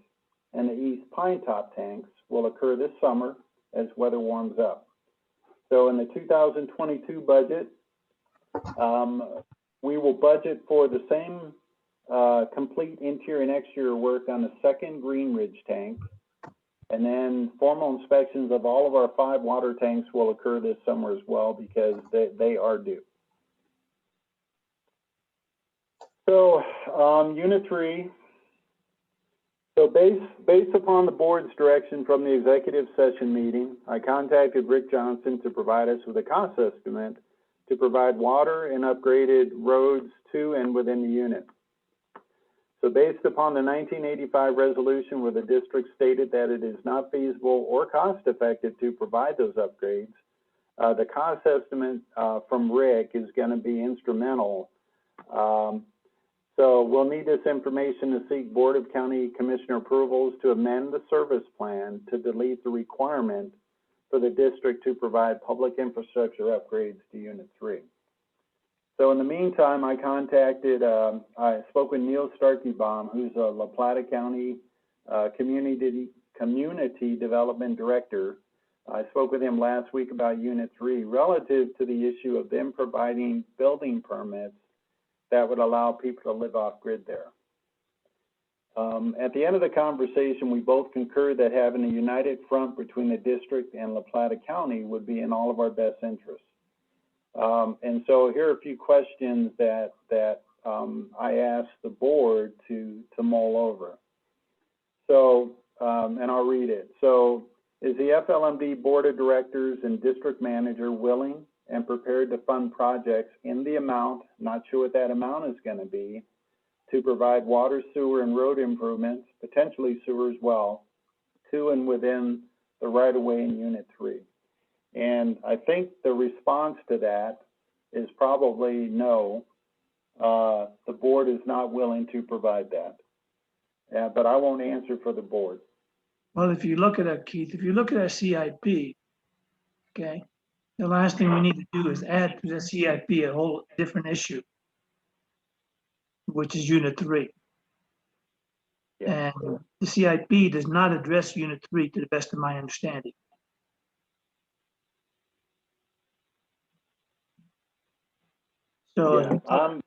and the East Pine Top tanks will occur this summer as weather warms up. So in the 2022 budget, we will budget for the same complete interior and exterior work on the second Green Ridge tank. And then formal inspections of all of our 5 water tanks will occur this summer as well because they are due. So Unit 3, so based upon the board's direction from the executive session meeting, I contacted Rick Johnson to provide us with a cost estimate to provide water and upgraded roads to and within the unit. So based upon the 1985 resolution where the district stated that it is not feasible or cost effective to provide those upgrades, the cost estimate from Rick is going to be instrumental. So we'll need this information to seek Board of County Commissioner approvals to amend the service plan to delete the requirement for the district to provide public infrastructure upgrades to Unit 3. So in the meantime, I spoke with Neil Starkeybaum, who's a La Plata County Community Development Director. I spoke with him last week about Unit 3 relative to the issue of them providing building permits that would allow people to live off grid there. At the end of the conversation, we both concurred that having a united front between the district and La Plata County would be in all of our best interests. And so here are a few questions that I asked the board to mull over. So, and I'll read it. So, is the FLMD Board of Directors and District Manager willing and prepared to fund projects in the amount, not sure what that amount is going to be, to provide water, sewer, and road improvements, potentially sewer as well, to and within the right-of-way in Unit 3? And I think the response to that is probably no. The board is not willing to provide that. But I won't answer for the board. Well, if you look at it, Keith, if you look at our CIP, okay, the last thing we need to do is add to the CIP a whole different issue, which is Unit 3. Yeah. And the CIP does not address Unit 3 to the best of my understanding. So Yeah,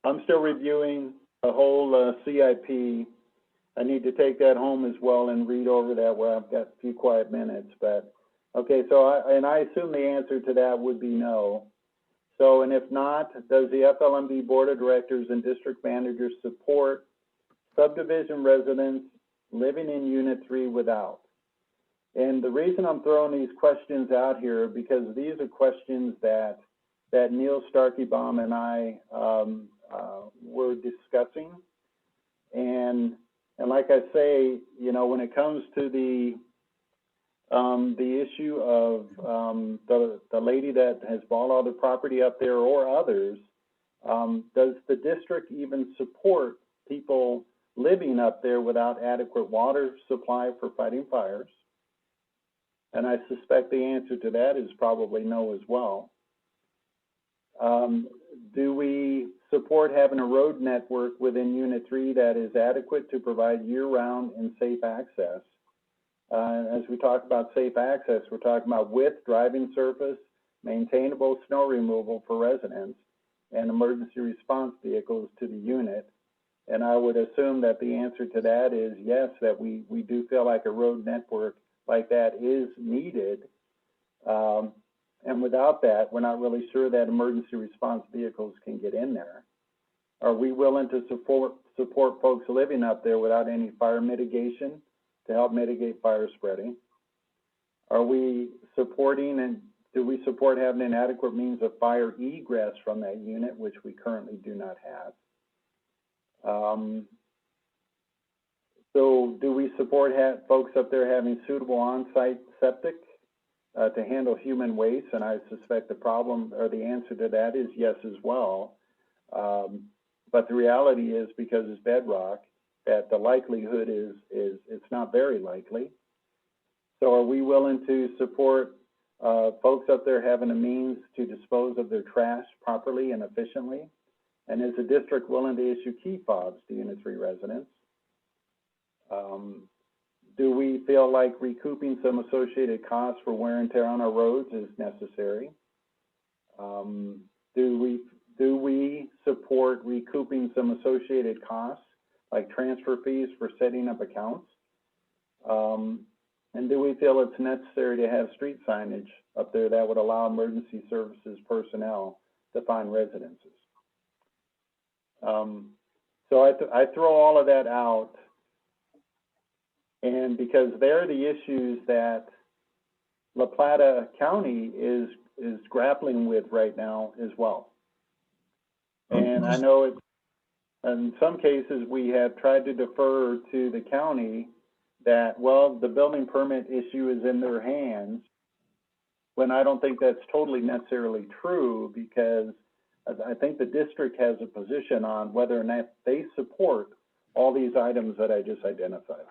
I'm still reviewing the whole CIP. I need to take that home as well and read over that where I've got a few quiet minutes. But okay, so I assume the answer to that would be no. So, and if not, does the FLMD Board of Directors and District Managers support subdivision residents living in Unit 3 without? And the reason I'm throwing these questions out here, because these are questions that Neil Starkeybaum and I were discussing. And like I say, you know, when it comes to the issue of the lady that has bought all the property up there or others, does the district even support people living up there without adequate water supply for fighting fires? And I suspect the answer to that is probably no as well. Do we support having a road network within Unit 3 that is adequate to provide year-round and safe access? As we talk about safe access, we're talking about width, driving surface, maintainable snow removal for residents, and emergency response vehicles to the unit. And I would assume that the answer to that is yes, that we do feel like a road network like that is needed. And without that, we're not really sure that emergency response vehicles can get in there. Are we willing to support folks living up there without any fire mitigation to help mitigate fire spreading? Are we supporting, and do we support having an adequate means of fire egress from that unit, which we currently do not have? So do we support folks up there having suitable on-site septic to handle human waste? And I suspect the problem, or the answer to that, is yes as well. But the reality is, because it's bedrock, that the likelihood is it's not very likely. So are we willing to support folks up there having a means to dispose of their trash properly and efficiently? And is the district willing to issue key fobs to Unit 3 residents? Do we feel like recouping some associated costs for wear and tear on our roads is necessary? Do we support recouping some associated costs, like transfer fees for setting up accounts? And do we feel it's necessary to have street signage up there that would allow emergency services personnel to find residences? So I throw all of that out, and because they're the issues that La Plata County is grappling with right now as well. And I know it, in some cases we have tried to defer to the county that, well, the building permit issue is in their hands, when I don't think that's totally necessarily true, because I think the district has a position on whether or not they support all these items that I just identified.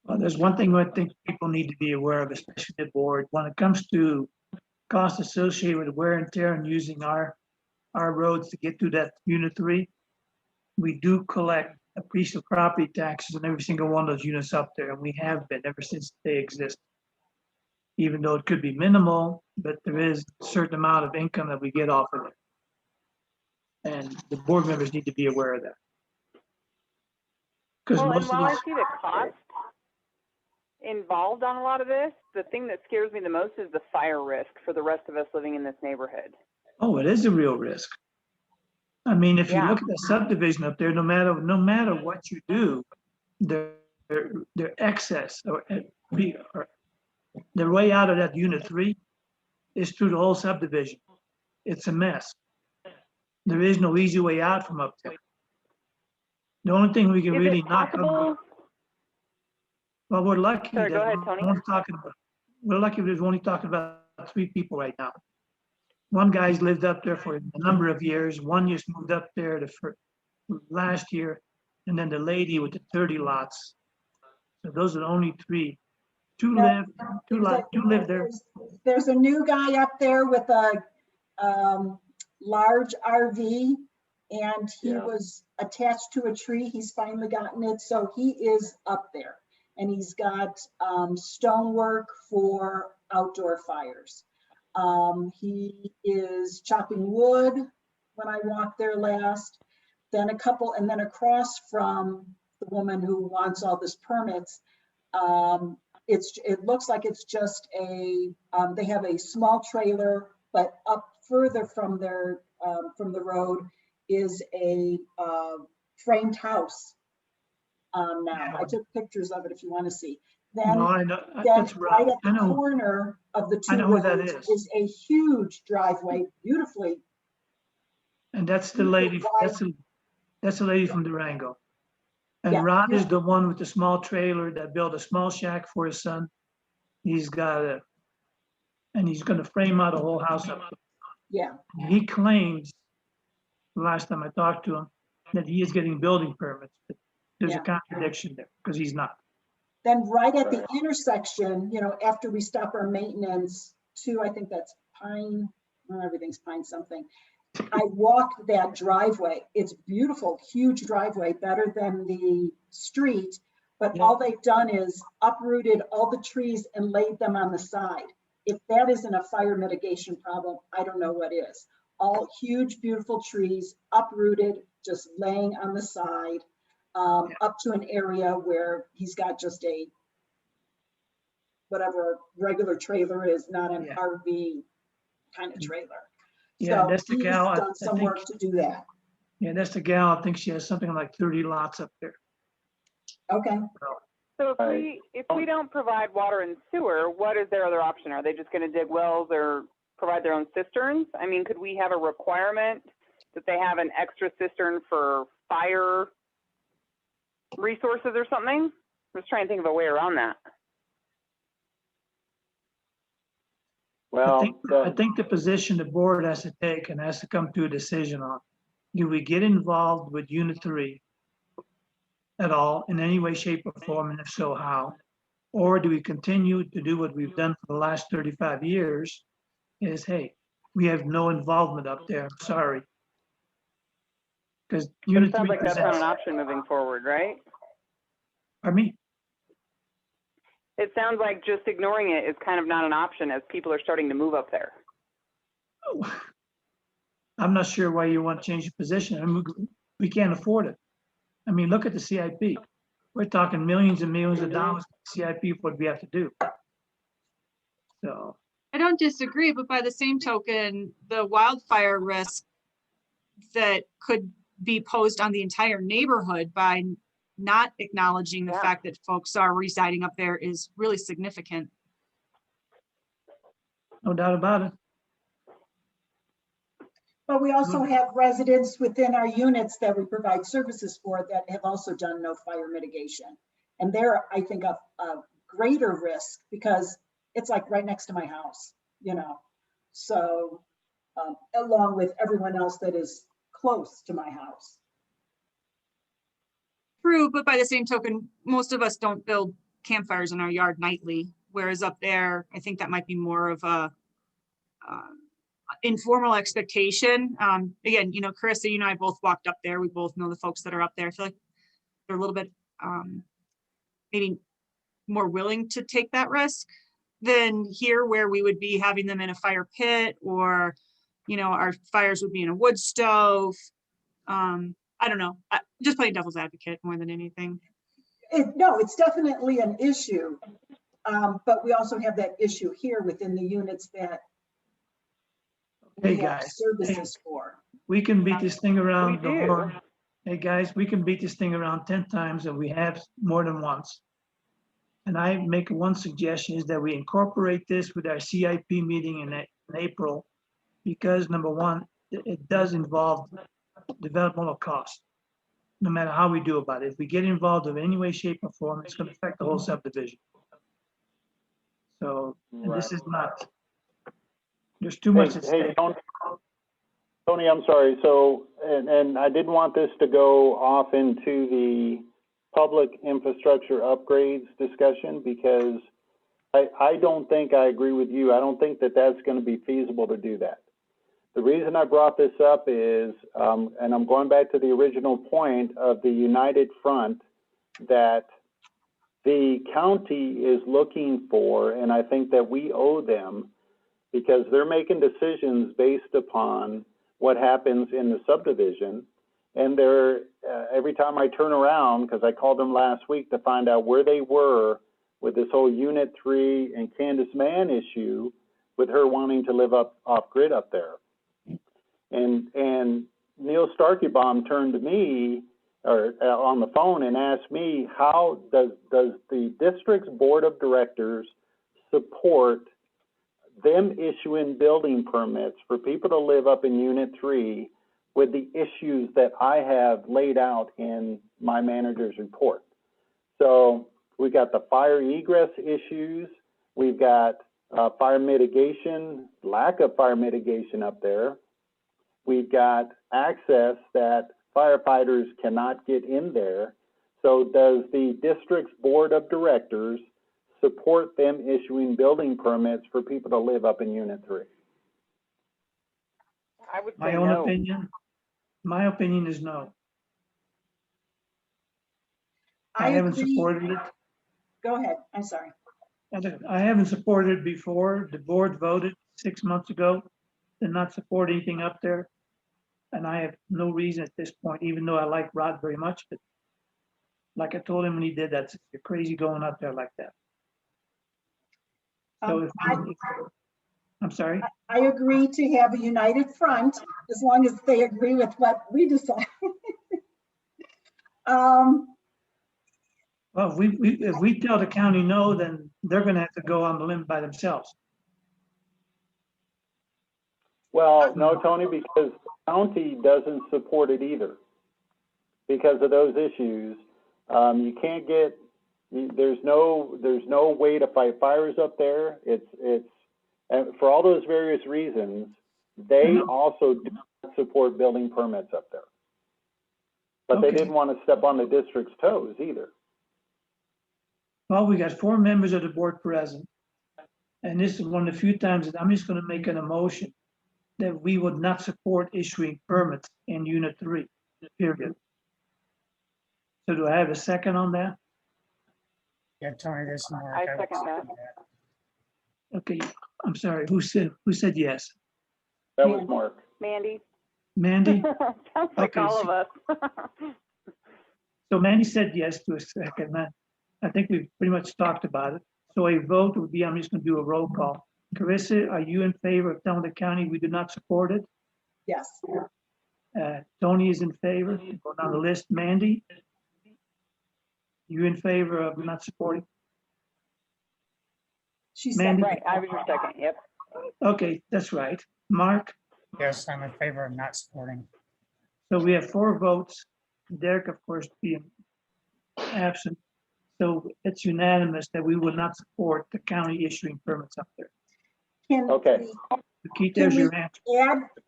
Well, there's one thing I think people need to be aware of, especially the board, when it comes to costs associated with wear and tear and using our roads to get to that Unit 3. We do collect a piece of property taxes on every single one of those units up there, and we have been ever since they exist. Even though it could be minimal, but there is a certain amount of income that we get off of it. And the board members need to be aware of that. Because Well, and most of while I these, see the cost involved on a lot of this, the thing that scares me the most is the fire risk for the rest of us living in this neighborhood. oh, it is a real risk. I mean, if you Yeah. look at the subdivision up there, no matter what you do, their excess or their way out of that Unit 3 is through the whole subdivision. It's a mess. There is no easy way out from up there. The only thing we can Is really it knock on, possible? well, we're lucky Sorry, that go ahead, Tony. we're lucky there's only talking about 3 people right now. One guy's lived up there for a number of years. One just moved up there last year, and then the lady with the 30 lots. So those are the only 3. Two live there. There's a new guy up there with a large RV, and he Yeah. was attached to a tree. He's finally gotten it, so he is up there. And he's got stonework for outdoor fires. He is chopping wood when I walked there last. Then and then across from the woman who wants all this permits, it looks like it's just they have a small trailer, but up further from the road is a framed house. Now I took pictures of it if you want to see. Then No, I know, then that's right right. at the corner of the I two know who that roads is. is a huge driveway, beautifully. And that's the lady, that's the lady from Durango. And Yeah. Rod is the one with the small trailer that built a small shack for his son. He's got and he's gonna frame out a whole house up. Yeah, He claims, the last time I talked to him, that he is getting building permits. But there's a Yeah. contradiction there, because he's not. then right at the intersection, after we stop our maintenance to, I think that's Pine, well, everything's Pine something. I walked that driveway. It's beautiful, huge driveway, better than the street. But Yeah. all they've done is uprooted all the trees and laid them on the side. If that isn't a fire mitigation problem, I don't know what is. All huge, beautiful trees uprooted, just laying on the side, up to an area where he's got just whatever regular trailer is, not an Yeah. RV. kind of trailer. Yeah, So that's the he's gal, I done some think. work to do that. Yeah, that's the gal. I think she has something like 30 lots up there. Okay. So Right. if we don't provide water and sewer, what is their other option? Are they just going to dig wells or provide their own cisterns? I mean, could we have a requirement that they have an extra cistern for fire resources or something? I'm just trying to think of a way around that. Well, I think the position the board has to take and has to come to a decision on, do we get involved with unit 3 at all in any way, shape or form, and if so, how? Or do we continue to do what we've done for the last 35 years is, hey, we have no involvement up there, I'm sorry. Because But unit it sounds 3 like that's not an presents, option moving forward, right? pardon me? It sounds like just ignoring it is kind of not an option as people are starting to move up there. I'm not sure why you want to change the position. I mean, we can't afford it. I mean, look at the CIP. We're talking millions and millions of dollars CIP for what we have to do. So, I don't disagree, but by the same token, the wildfire risk that could be posed on the entire neighborhood by not acknowledging the Yeah. fact that folks are residing up there is really significant. no doubt about it. But we also have residents within our units that we provide services for that have also done no fire mitigation. And they're, I think, a greater risk because it's like right next to my house, you know? So along with everyone else that is close to my house. True, but by the same token, most of us don't build campfires in our yard nightly, whereas up there, I think that might be more of a informal expectation. Again, you know, Carissa, you and I both walked up there. We both know the folks that are up there. I feel like they're a little bit maybe more willing to take that risk than here, where we would be having them in a fire pit, or, you know, our fires would be in a wood stove. I don't know. Just playing devil's advocate more than anything. No, it's definitely an issue. But we also have that issue here within the units that Hey, we have guys. services for. We can beat this thing around We the do. horn. Hey, guys, we can beat this thing around 10 times, and we have more than once. And I make one suggestion is that we incorporate this with our CIP meeting in April, because number one, it does involve developmental cost, no matter how we do about it. If we get involved in any way, shape or form, it's gonna affect the whole subdivision. So, and this is not, there's too much at Hey, stake. Tony, I'm sorry. So, and I didn't want this to go off into the public infrastructure upgrades discussion, because I don't think I agree with you. I don't think that that's going to be feasible to do that. The reason I brought this up is, and I'm going back to the original point of the United Front that the county is looking for, and I think that we owe them, because they're making decisions based upon what happens in the subdivision. And they're, every time I turn around, because I called them last week to find out where they were with this whole Unit 3 and Candace Mann issue, with her wanting to live up off grid up there. And Neil Starkybaum turned to me or on the phone and asked me, how does the district's board of directors support them issuing building permits for people to live up in Unit 3 with the issues that I have laid out in my manager's report? So we've got the fire egress issues, we've got fire mitigation, lack of fire mitigation up there. We've got access that firefighters cannot get in there. So does the district's board of directors support them issuing building permits for people to live up in Unit 3? I would say My own no. opinion, my opinion is no. I I haven't agree. supported it. Go ahead. I'm sorry. I haven't supported it before. The board voted 6 months ago to not support anything up there. And I have no reason at this point, even though I like Rod very much, but like I told him when he did that, you're crazy going up there like that. So I'm sorry. I agree to have a united front as long as they agree with what we decide. Well, if we tell the county no, then they're gonna have to go on the limb by themselves. Well, no, Tony, because the county doesn't support it either. Because of those issues, you can't get, there's no way to fight fires up there. And for all those various reasons, they also do not support building permits up there. But they Okay. didn't want to step on the district's toes either. Well, we got 4 members of the board present. And this is one of the few times that I'm just gonna make an emotion that we would not support issuing permits in Unit 3, period. So do I have a second on that? Yeah, Tony, this is Mark. I would second that. Okay, I'm sorry, who said yes? That was Mark. Mandy? Mandy? Sounds like Okay, all so- of us. So Mandy said yes to a second. I think we've pretty much talked about it. So a vote would be, I'm just gonna do a roll call. Carissa, are you in favor of telling the county we do not support it? Yes. Tony is in favor. Go down the list. Mandy? You in favor of not supporting? She said, Mandy? Right, I was your second, yep. Okay, that's right. Mark? Yes, I'm in favor of not supporting. So we have 4 votes. Derek, of course, being absent. So it's unanimous that we would not support the county issuing permits up there. can Okay. Keith, there's your answer.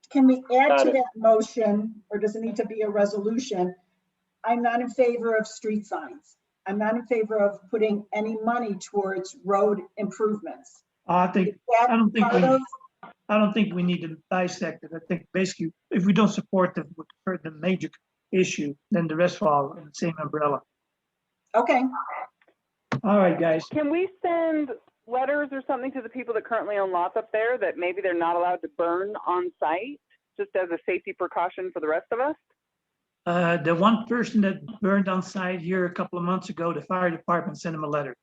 can we add Got to it. that motion, or does it need to be a resolution? I'm not in favor of street signs. I'm not in favor of putting any money towards road improvements. I Is think, that I don't think part of- I don't think we need to dissect it. I think basically, if we don't support the major issue, then the rest fall in the same umbrella. Okay, All right, guys. Can we send letters or something to the people that currently own lots up there that maybe they're not allowed to burn on site, just as a safety precaution for the rest of us? The one person that burned on site here a couple of months ago, the fire department sent him a letter.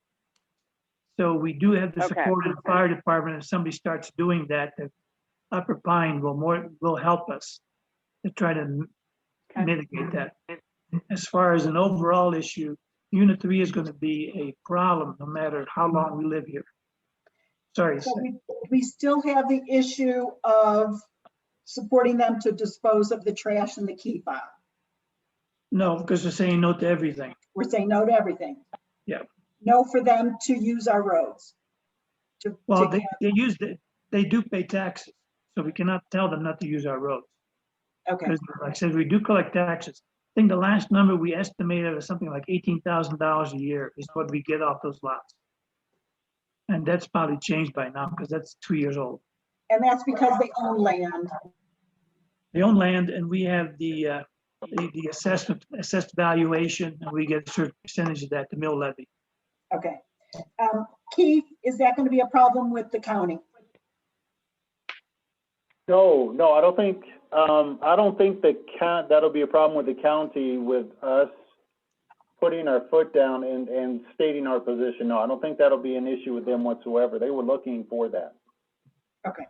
So we do have the Okay. support of the fire department. If somebody starts doing that, the Upper Pine will help us to try to Okay. mitigate that. As far as an overall issue, Unit 3 is going to be a problem no matter how long we live here. Sorry. so we still have the issue of supporting them to dispose of the trash in the key fob. No, because they're saying no to everything. We're saying no to everything. Yeah. No for them to use our roads. Well, they do pay taxes, so we cannot tell them not to use our roads. Okay, Because like I said, we do collect taxes. I think the last number we estimated was something like $18,000 a year is what we get off those lots. And that's probably changed by now because that's 2 years old. and that's because they own land. They own land and we have the assessed valuation, and we get a certain percentage of that, the mill levy. Okay. Keith, is that going to be a problem with the county? No, I don't think that'll be a problem with the county with us putting our foot down and stating our position. No, I don't think that'll be an issue with them whatsoever. They were looking for that. Okay.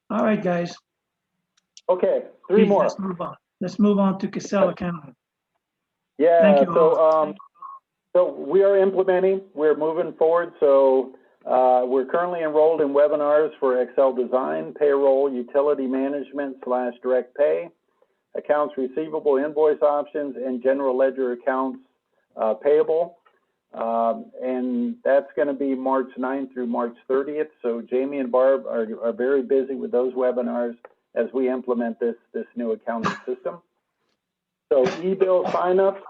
All right, guys. Okay, 3 more. Let's move on. Let's move on to Casella County. Yeah, Thank you so we are implementing, we're moving forward. So we're currently enrolled in webinars for Excel design, payroll, utility management / direct pay, accounts receivable, invoice options, and general ledger accounts payable. And that's going to be March 9th through March 30th. So Jamie and Barb are very busy with those webinars as we implement this new accounting system. So e-bill signups,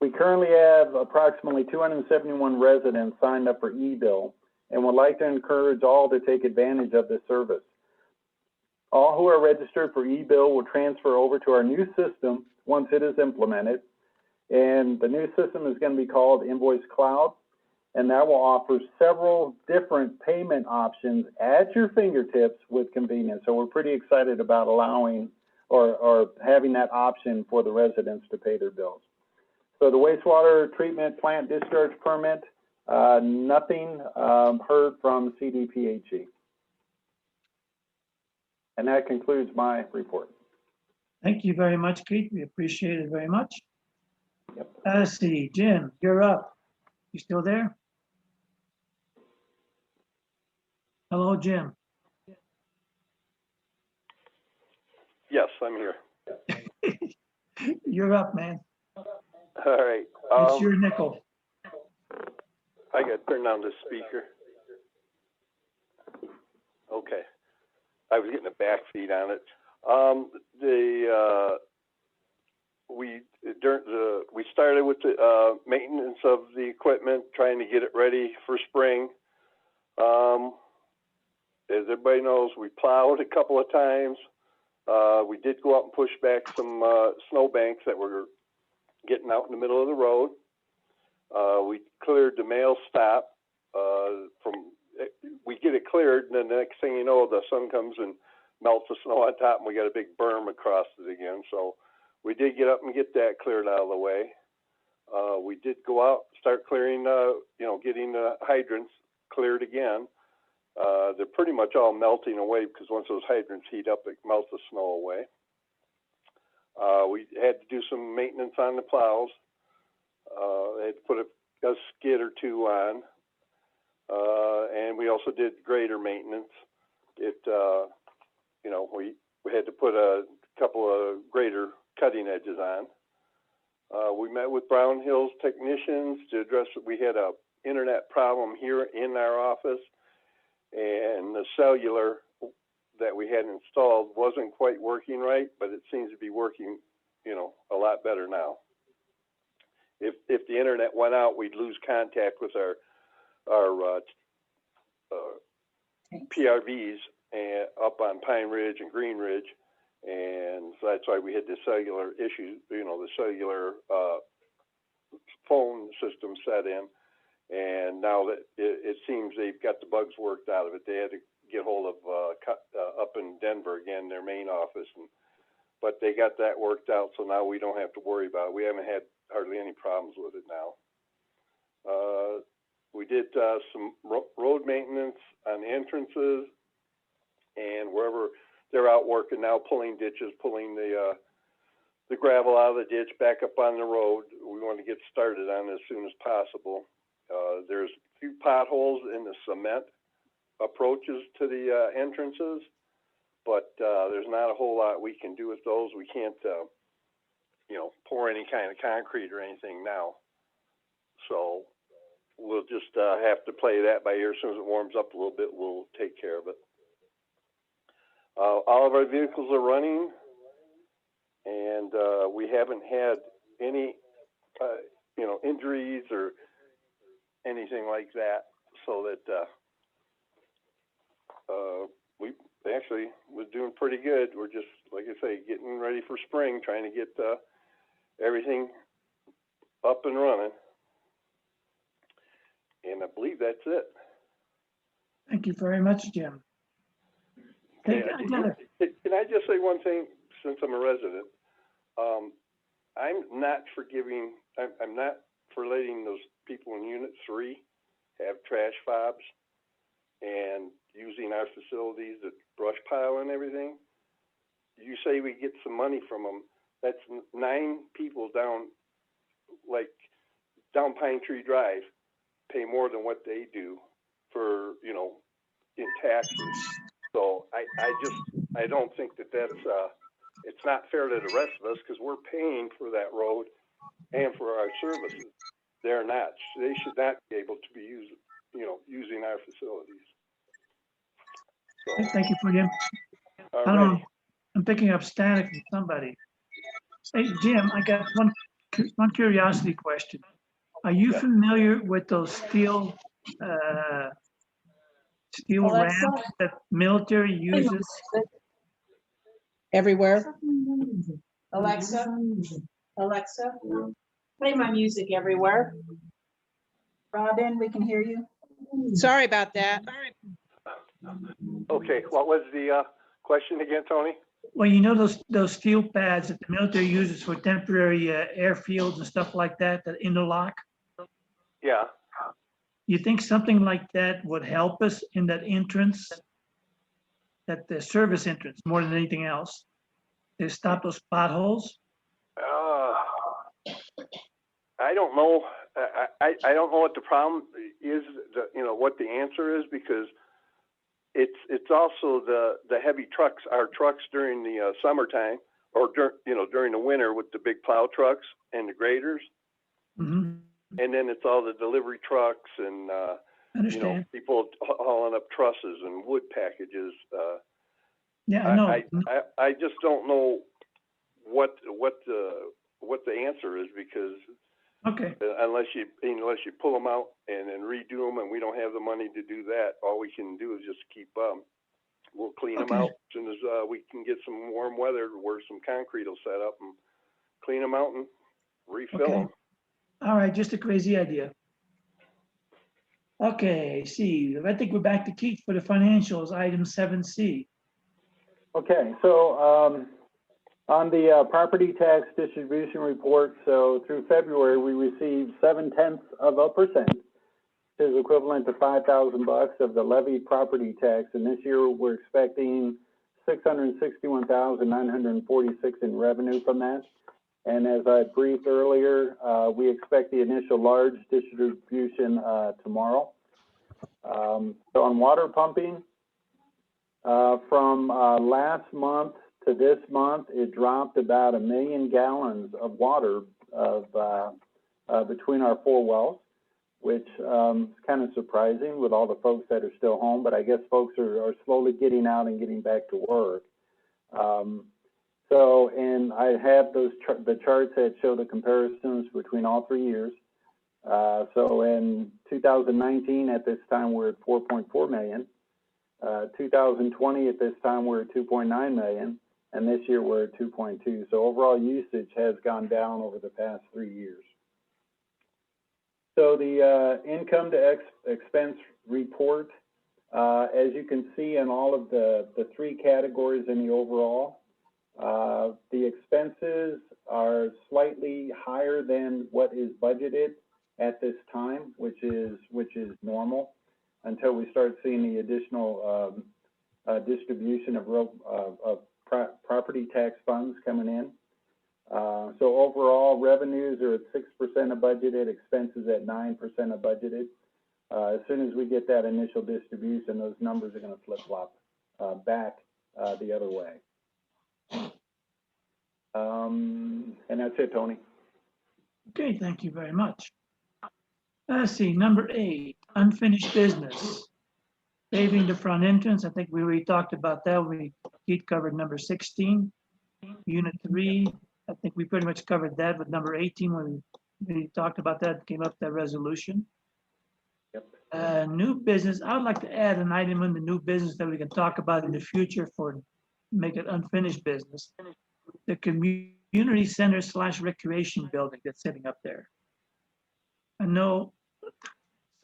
we currently have approximately 271 residents signed up for e-bill and would like to encourage all to take advantage of this service. All who are registered for e-bill will transfer over to our new system once it is implemented. And the new system is going to be called Invoice Cloud, and that will offer several different payment options at your fingertips with convenience. So we're pretty excited about allowing or having that option for the residents to pay their bills. So the wastewater treatment plant discharge permit, nothing heard from CDPHE. And that concludes my report. Thank you very much, Keith. We appreciate it very much. Yep. Let's see, Jim, you're up. You still there? Hello, Jim. Yes, I'm here. You're up, man. All right. It's your nickel. I got to turn down the speaker. Okay. I was getting a back feed on it. We started with the maintenance of the equipment, trying to get it ready for spring. As everybody knows, we plowed a couple of times. We did go out and push back some snow banks that were getting out in the middle of the road. We cleared the mail stop we get it cleared, and then the next thing you know, the sun comes and melts the snow on top, and we got a big berm across it again. So we did get up and get that cleared out of the way. We did go out, start clearing, getting the hydrants cleared again. They're pretty much all melting away because once those hydrants heat up, it melts the snow away. We had to do some maintenance on the plows. They had to put a skid or two on. And we also did grader maintenance. We had to put a couple of grader cutting edges on. We met with Brown Hills technicians to address that we had a internet problem here in our office, and the cellular that we had installed wasn't quite working right, but it seems to be working, a lot better now. If the internet went out, we'd lose contact with our PRVs up on Pine Ridge and Green Ridge, and so that's why we had the cellular issues, the cellular phone system set in. And now that it seems they've got the bugs worked out of it, they had to get hold of up in Denver again, their main office, but they got that worked out, so now we don't have to worry about it. We haven't had hardly any problems with it now. We did some road maintenance on the entrances, and wherever they're out working now, pulling ditches, pulling the gravel out of the ditch back up on the road. We want to get started on it as soon as possible. There's a few potholes in the cement approaches to the entrances, but there's not a whole lot we can do with those. We can't, pour any kind of concrete or anything now. So we'll just have to play that by ear. As soon as it warms up a little bit, we'll take care of it. All of our vehicles are running, and we haven't had any, injuries or anything like that. So that we actually was doing pretty good. We're just, like I say, getting ready for spring, trying to get everything up and running. And I believe that's it. Thank you very much, Jim. Can I just say one thing, since I'm a resident? I'm not for letting those people in Unit 3 have trash fobs and using our facilities, the brush pile and everything. You say we get some money from them. That's 9 people down Pine Tree Drive pay more than what they do for, in taxes. So I don't think that's, it's not fair to the rest of us because we're paying for that road and for our services. They're not. They should not be able to be using our facilities. So, thank you for Jim. I don't know. I'm picking up static from somebody. Hey, Jim, I got one curiosity question. Are you familiar with those steel ramps that military uses? Everywhere. Alexa, play my music everywhere. Robin, we can hear you. Sorry about that. Okay, what was the question again, Tony? Well, those steel pads that the military uses for temporary airfields and stuff like that, that interlock? Yeah. You think something like that would help us in that entrance? that the service entrance more than anything else. They stop those potholes. I don't know. I don't know what the problem is, what the answer is, because it's also the heavy trucks, our trucks during the summertime, or during the winter with the big plow trucks and the graders. Mhm. And then it's all the delivery trucks and, Understand. people hauling up trusses and wood packages. Yeah, I know. I just don't know what the answer is, because Okay, unless you pull them out and then redo them, and we don't have the money to do that, all we can do is just keep we'll clean them Okay. out as soon as we can get some warm weather where some concrete will set up, and clean them out and refill Okay. them. all right, just a crazy idea. Okay, see, I think we're back to Keith for the financials, item 7C. Okay, so on the property tax distribution report, so through February, we received 0.7%, which is equivalent to $5,000 of the levied property tax. And this year, we're expecting $661,946 in revenue from that. And as I briefed earlier, we expect the initial large distribution tomorrow. So on water pumping, from last month to this month, it dropped about 1 million gallons of water between our 4 wells, which is kind of surprising with all the folks that are still home, but I guess folks are slowly getting out and getting back to work. And I have the charts that show the comparisons between all 3 years. So in 2019, at this time, we're at 4.4 million. 2020, at this time, we're at 2.9 million. And this year, we're at 2.2. So overall usage has gone down over the past 3 years. So the income to expense report, as you can see in all of the 3 categories in the overall, the expenses are slightly higher than what is budgeted at this time, which is normal, until we start seeing the additional distribution of property tax funds coming in. So overall, revenues are at 6% of budgeted, expenses at 9% of budgeted. As soon as we get that initial distribution, those numbers are going to flip-flop back the other way. And that's it, Tony. Okay, thank you very much. Let's see, number 8, unfinished business. Paving the front entrance, I think we already talked about that. Keith covered number 16. Unit 3, I think we pretty much covered that with number 18 when we talked about that, came up with that resolution. Yep. New business, I would like to add an item in the new business that we can talk about in the future for make it unfinished business. The community center / recreation building that's sitting up there. I know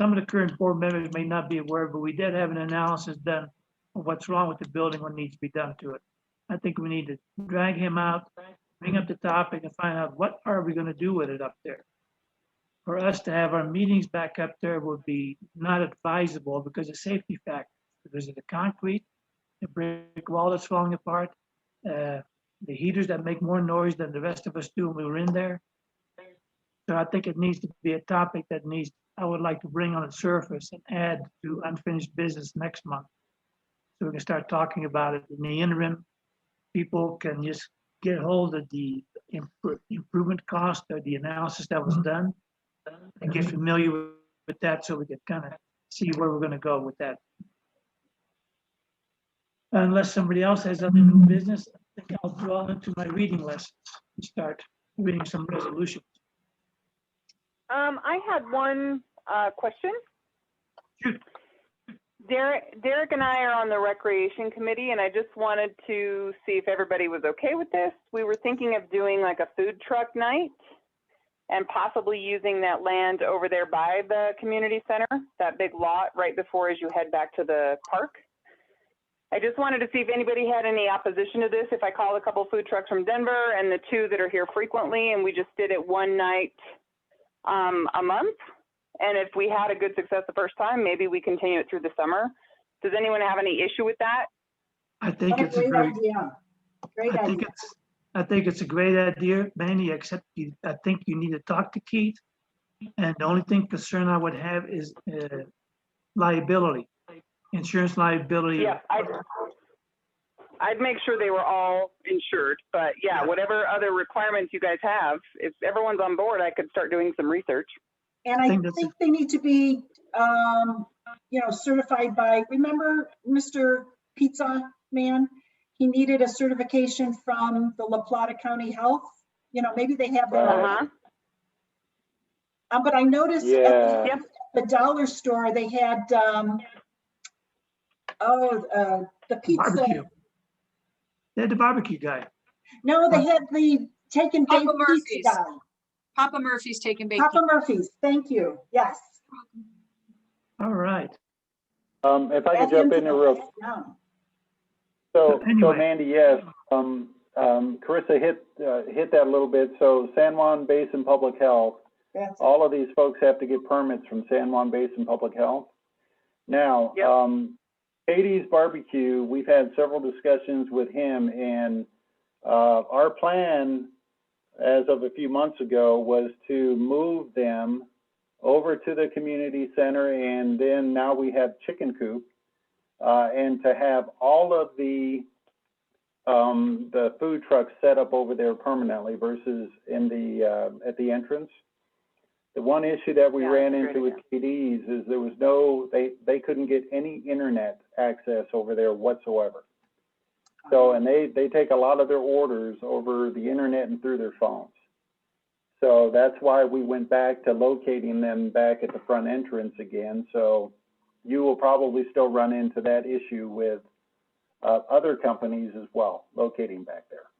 some of the current board members may not be aware, but we did have an analysis done of what's wrong with the building, what needs to be done to it. I think we need to drag him out, bring up the topic and find out what are we gonna do with it up there. For us to have our meetings back up there would be not advisable because of safety factors, because of the concrete, the brick wall that's falling apart, the heaters that make more noise than the rest of us do when we were in there. So I think it needs to be a topic that I would like to bring on the surface and add to unfinished business next month. So we can start talking about it in the interim. People can just get hold of the improvement cost or the analysis that was done and get familiar with that so we can kind of see where we're going to go with that. Unless somebody else has other new business, I think I'll draw into my reading lessons and start reading some resolutions. I had one question. Shoot. Derek and I are on the recreation committee, and I just wanted to see if everybody was okay with this. We were thinking of doing like a food truck night and possibly using that land over there by the community center, that big lot right before as you head back to the park. I just wanted to see if anybody had any opposition to this, if I called a couple food trucks from Denver and the 2 that are here frequently, and we just did it one night a month. And if we had a good success the first time, maybe we continue it through the summer. Does anyone have any issue with that? I think What a it's a great very, idea. Great I think idea. I think it's a great idea, Manny, except I think you need to talk to Keith. And the only thing concern I would have is liability, insurance liability. Yeah, I'd make sure they were all insured, but yeah, whatever other requirements you guys have, if everyone's on board, I could start doing some research. And I I think that's think they need to be, certified by, remember Mr. Pizza Man? He needed a certification from the La Plata County Health. Maybe they have that. Uh-huh. But I noticed Yeah. at Yep. the dollar store, they had, the pizza. Barbecue. They're the barbecue guy. No, they had the taken Papa baked pizza Murphy's. guy. Papa Murphy's taking bacon. Papa Murphy's, thank you. Yes. All right. If I Add could jump him in to there the real list now. So Anyway. Mandy, yes, Carissa hit that a little bit. So San Juan Basin Public Health, That's it. all of these folks have to get permits from San Juan Basin Public Health. Now, Yep. Katie's Barbecue, we've had several discussions with him, and our plan as of a few months ago was to move them over to the community center, and then now we have Chicken Coop. And to have all of the food trucks set up over there permanently versus in the at the entrance. The one issue that we Yeah, ran that's a into great with KD's is there was no, they couldn't get any internet access over there whatsoever. So, and they take a lot of their orders over the internet and through their phones. So that's why we went back to locating them back at the front entrance again. So you will probably still run into that issue with other companies as well, locating back there.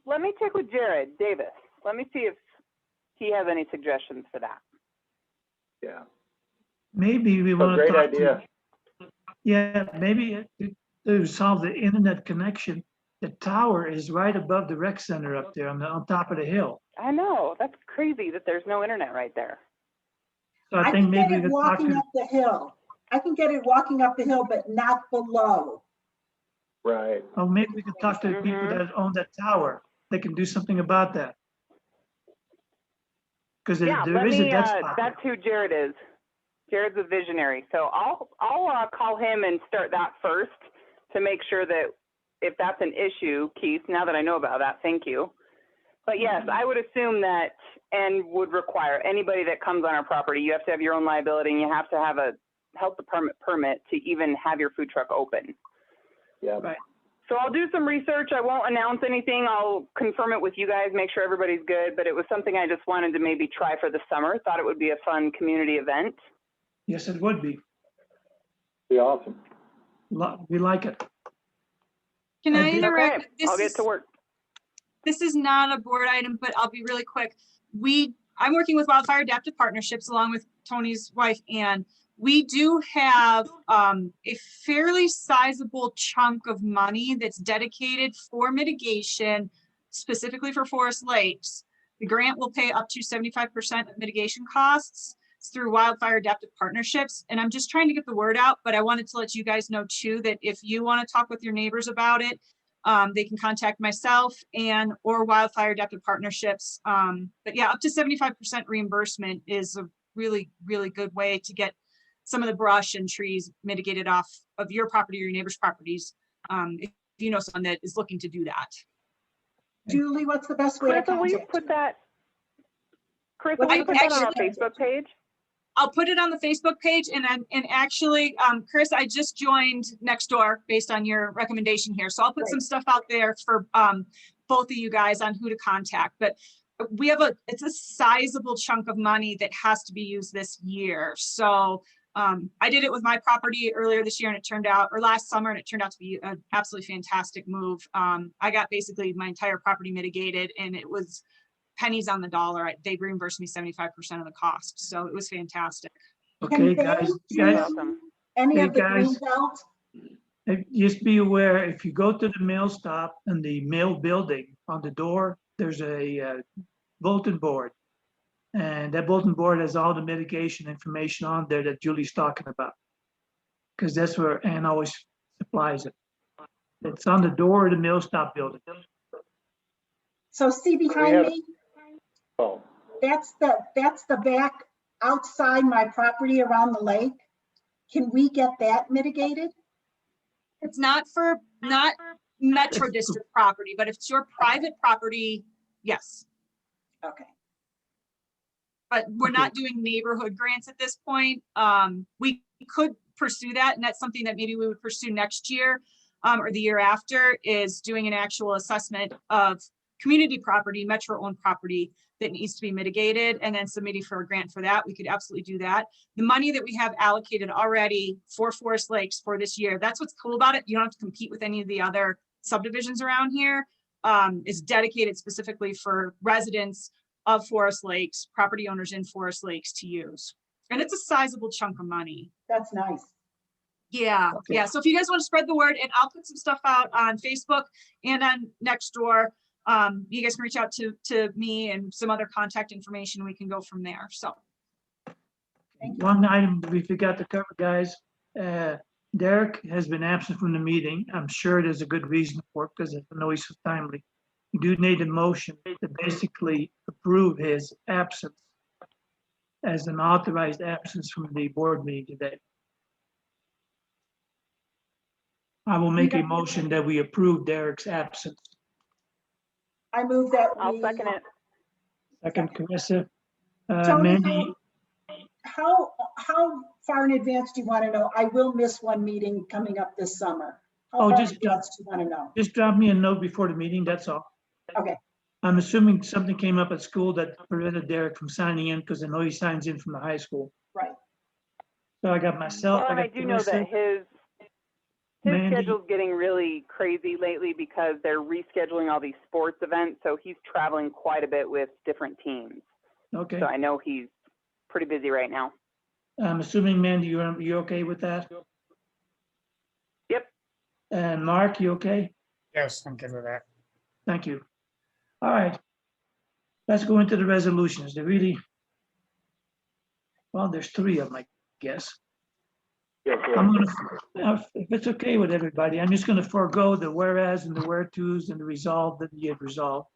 Let me check with Jared Davis. Let me see if he has any suggestions for that. Yeah. Maybe we So want to great talk idea. Yeah, maybe to solve the internet connection, the tower is right above the rec center up there on top of the hill. I know, that's crazy that there's no internet right there. So I I think can maybe get we it could talk walking to, up the hill. I can get it walking up the hill, but not below. Right. or maybe we could talk to the people that own that tower. They can do something about that. Because Yeah, there let is a me, dead spot. that's who Jared is. Jared's a visionary. So I'll call him and start that first to make sure that if that's an issue, Keith, now that I know about that, thank you. But yes, I would assume that and would require anybody that comes on our property, you have to have your own liability and you have to have a health department permit to even have your food truck open. Yeah. Right. So I'll do some research. I won't announce anything. I'll confirm it with you guys, make sure everybody's good. But it was something I just wanted to maybe try for the summer. Thought it would be a fun community event. Yes, it would be. Be awesome. We like it. Can I Okay, interrupt? I'll get to work. This is not a board item, but I'll be really quick. I'm working with Wildfire Adaptive Partnerships along with Tony's wife, Ann. We do have a fairly sizable chunk of money that's dedicated for mitigation, specifically for Forest Lakes. The grant will pay up to 75% of mitigation costs. It's through Wildfire Adaptive Partnerships. And I'm just trying to get the word out, but I wanted to let you guys know too, that if you want to talk with your neighbors about it, they can contact myself or Wildfire Adaptive Partnerships. But yeah, up to 75% reimbursement is a really, really good way to get some of the brush and trees mitigated off of your property or your neighbor's properties. If you know someone that is looking to do that. Julie, what's the best way to Carissa, will you contact put you? that? Carissa, Well, will you put that on our actually- Facebook page? I'll put it on the Facebook page and actually, Chris, I just joined Nextdoor based on your recommendation here. So I'll put some stuff out there for both of you guys on who to contact. But we have it's a sizable chunk of money that has to be used this year. So I did it with my property earlier this year and it turned out, or last summer, and it turned out to be an absolutely fantastic move. I got basically my entire property mitigated and it was pennies on the dollar. They reimbursed me 75% of the cost. So it was fantastic. Okay, Can they guys, do guys, Awesome. Any Hey, of the green guys. belt? just be aware, if you go to the mail stop in the mail building, on the door, there's a bulletin board. And that bulletin board has all the mitigation information on there that Julie's talking about. Because that's where Ann always supplies it. It's on the door of the mill stop building. So see We behind have- me, Oh, that's the back outside my property around the lake. Can we get that mitigated? It's not Metro District property, but if it's your private property, yes. Okay, But we're not doing neighborhood grants at this point. We could pursue that, and that's something that maybe we would pursue next year, or the year after, is doing an actual assessment of community property, Metro-owned property that needs to be mitigated, and then submitting for a grant for that. We could absolutely do that. The money that we have allocated already for Forest Lakes for this year, that's what's cool about it. You don't have to compete with any of the other subdivisions around here. Is dedicated specifically for residents of Forest Lakes, property owners in Forest Lakes to use. And it's a sizable chunk of money. that's nice. Yeah, Okay. yeah. So if you guys want to spread the word, and I'll put some stuff out on Facebook and on Nextdoor. You guys can reach out to me and some other contact information. We can go from there. So Thank you. One item we forgot to cover, guys. Derek has been absent from the meeting. I'm sure there's a good reason for it because I know he's so timely. You do need a motion to basically approve his absence as an authorized absence from the board meeting today. I will make a motion that we approve Derek's absence. I move that I'll we. second it. Second, Carissa. Tony, Mandy, how far in advance do you want to know? I will miss one meeting coming up this summer. How Oh, far in just- advance do you want to know? just drop me a note before the meeting, that's all. Okay, I'm assuming something came up at school that prevented Derek from signing in, because I know he signs in from the high school. right. So I got myself, Well, I and I got do know Carissa, that his Mandy. schedule's getting really crazy lately because they're rescheduling all these sports events. So he's traveling quite a bit with different teams. Okay, So I know he's pretty busy right now. I'm assuming Mandy, you okay with that? Yep. And Mark, you okay? Yes, I'm good with that. Thank you. All right. Let's go into the resolutions. They're really, well, there's three of them, I guess. yes, I'm sir. gonna, if it's okay with everybody, I'm just gonna forego the whereas and the where-tos and the resolve that you have resolved.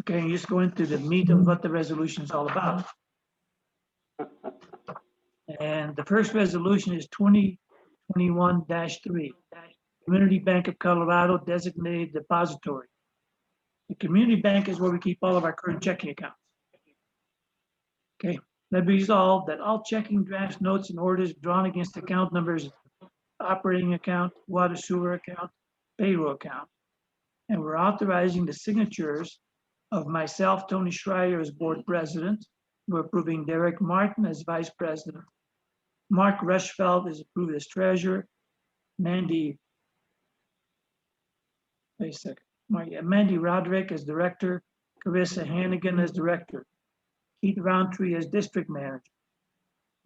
Okay, and just go into the meat of what the resolution is all about. And the first resolution is 2021-3, Community Bank of Colorado Designated Depository. The community bank is where we keep all of our current checking accounts. Okay, let be resolved that all checking drafts, notes, and orders drawn against account numbers, operating account, water sewer account, payroll account. And we're authorizing the signatures of myself, Tony Schreier, as board president. We're approving Derek Martin as vice president. Mark Rushfeld is approved as treasurer. Mandy, wait a second. Mandy Roderick as director. Carissa Hannigan as director. Keith Roundtree as district manager.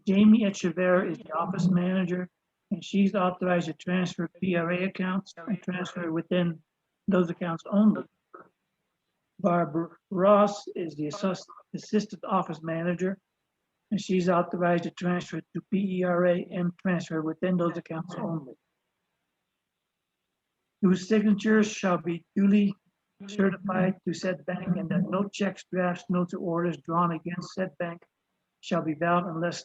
Jamie Echeverria is the office manager, and she's authorized to transfer PRA accounts and transfer within those accounts only. Barbara Ross is the assistant office manager, and she's authorized to transfer to PERA and transfer within those accounts only. Whose signatures shall be duly certified to said bank, and that no checks, drafts, notes, or orders drawn against said bank shall be valid unless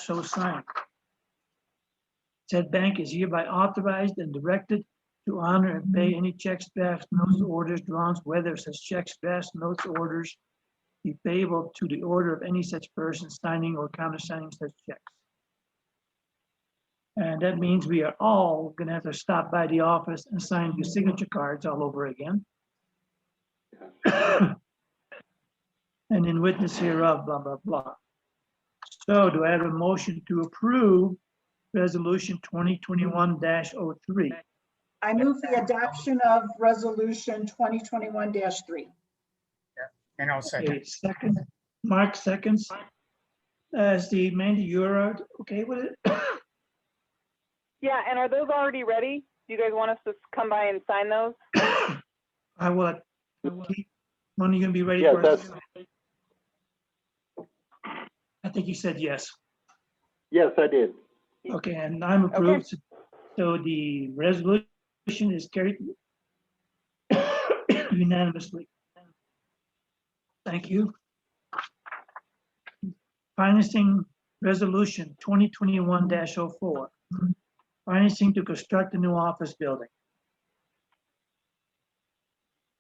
so signed. Said bank is hereby authorized and directed to honor and pay any checks, drafts, notes, or orders drawn, whether such checks, drafts, notes, or orders be payable to the order of any such person signing or countersigning such checks. And that means we are all gonna have to stop by the office and sign the signature cards all over again. And in witness hereof, blah, blah, blah. So do I have a motion to approve resolution 2021-03? I move the adoption of resolution 2021-3. And I'll second. Okay, second, Mark seconds. Steve, Mandy, you're okay with it? Yeah, and are those already ready? Do you guys want us to come by and sign those? I will, Keith, when are you gonna be ready Yes, for us? that's, I think you said yes. yes, I did. Okay, and I'm approved. So the resolution is carried unanimously. Thank you. Financing Resolution 2021-04. Financing to construct a new office building.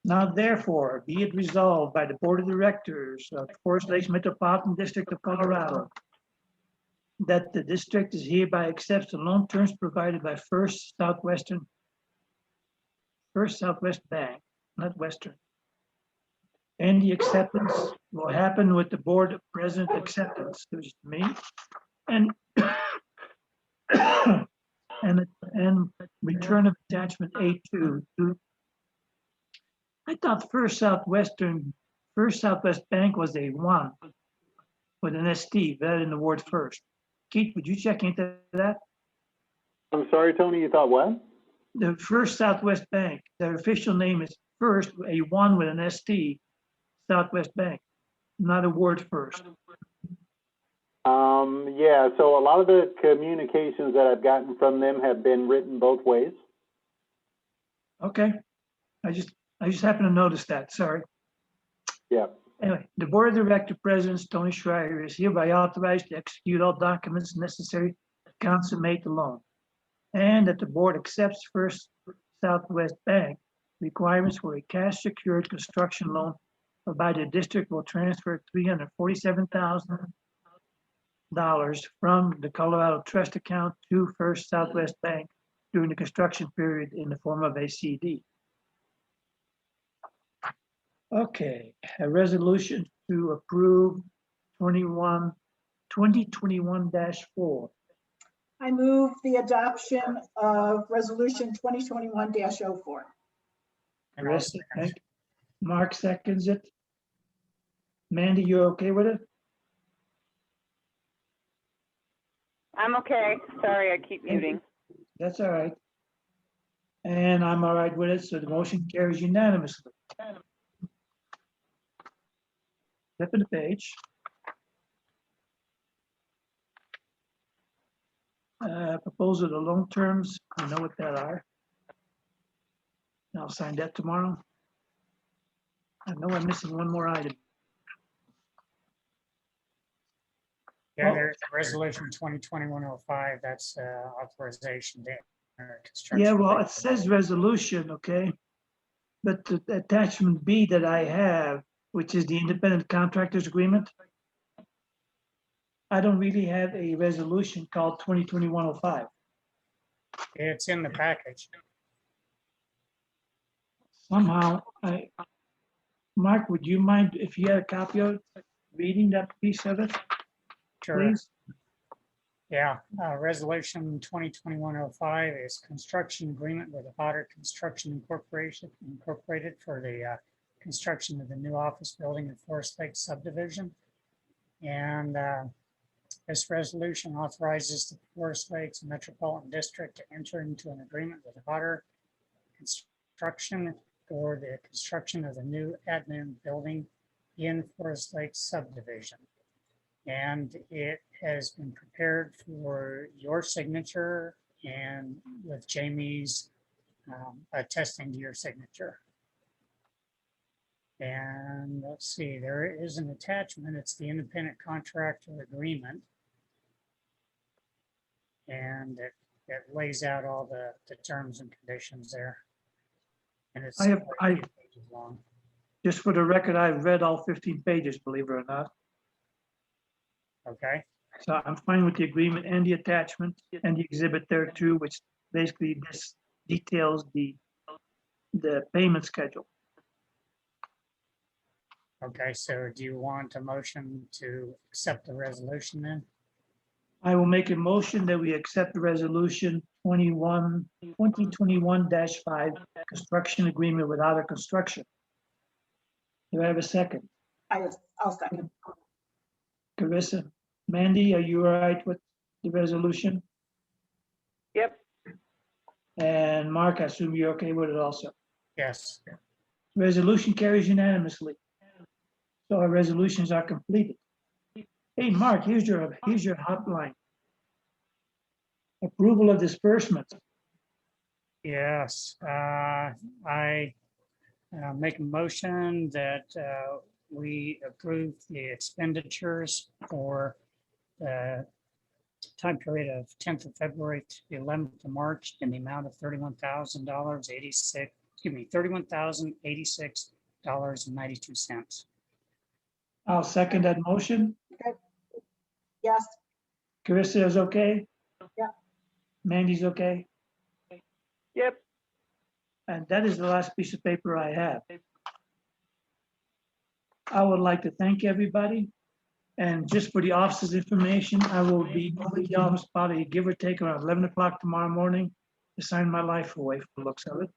Now therefore, be it resolved by the Board of Directors of Forest Lakes Metropolitan District of Colorado that the district is hereby accepts the loan terms provided by First Southwest Bank, not Western. And the acceptance will happen with the board president acceptance, which is me, and and return of attachment A2 to. I thought First Southwest Bank was a one with an ST, that in the word first. Keith, would you check into that? I'm sorry, Tony, you thought what? The First Southwest Bank, their official name is first, a one with an ST, Southwest Bank, not a word first. Yeah, so a lot of the communications that I've gotten from them have been written both ways. Okay, I just happened to notice that, sorry. Yeah. Anyway, the Board of Director President Tony Schreier is hereby authorized to execute all documents necessary to consummate the loan. And that the board accepts First Southwest Bank requirements for a cash secured construction loan whereby the district will transfer $347,000 from the Colorado Trust account to First Southwest Bank during the construction period in the form of a CD. Okay, a resolution to approve 2021-4. I move the adoption of resolution 2021-04. And I'll Marissa, second. thank you. Mark seconds it. Mandy, you okay with it? I'm okay. Sorry, I keep muting. That's all right. And I'm all right with it, so the motion carries unanimously. Flipping the page. Proposal to loan terms, I know what that are. I'll sign that tomorrow. I know I'm missing one more item. Yeah, Oh. there's a resolution 2021-05, that's authorization to enter construction. Yeah, well, it says resolution, okay? But the attachment B that I have, which is the independent contractors agreement, I don't really have a resolution called 2021-05. It's in the package. Somehow, Mark, would you mind if you had a copy of it, reading that piece of it, Sure. please? Yeah, resolution 2021-05 is construction agreement with Otter Construction Incorporated for the construction of the new office building in Forest Lake subdivision. And this resolution authorizes the Forest Lakes Metropolitan District to enter into an agreement with Otter Construction for the construction of the new admin building in Forest Lake subdivision. And it has been prepared for your signature and with Jamie's attesting to your signature. And let's see, there is an attachment. It's the independent contractor agreement. And it lays out all the terms and conditions there. And it's I have- quite a few pages long. Just for the record, I've read all 15 pages, believe it or not. Okay, So I'm fine with the agreement and the attachment and the exhibit there too, which basically this details the payment schedule. okay, so do you want a motion to accept the resolution then? I will make a motion that we accept the resolution 2021-5 construction agreement with Otter Construction. Do I have a second? I'll second. Carissa, Mandy, are you all right with the resolution? Yep. And Mark, I assume you're okay with it also. Yes, Resolution carries unanimously. So our resolutions are completed. Hey, Mark, here's your hotline. Approval of disbursements. Yes, I make a motion that we approve the expenditures for the time period of 10th of February to the 11th of March in the amount of $31,086, $31,086.92. I'll second that motion. Yes, Carissa is okay? Yeah. Mandy's okay? Yep. And that is the last piece of paper I have. I would like to thank everybody. And just for the office's information, I will be over at the office probably give or take around 11 o'clock tomorrow morning to sign my life away from the looks of it.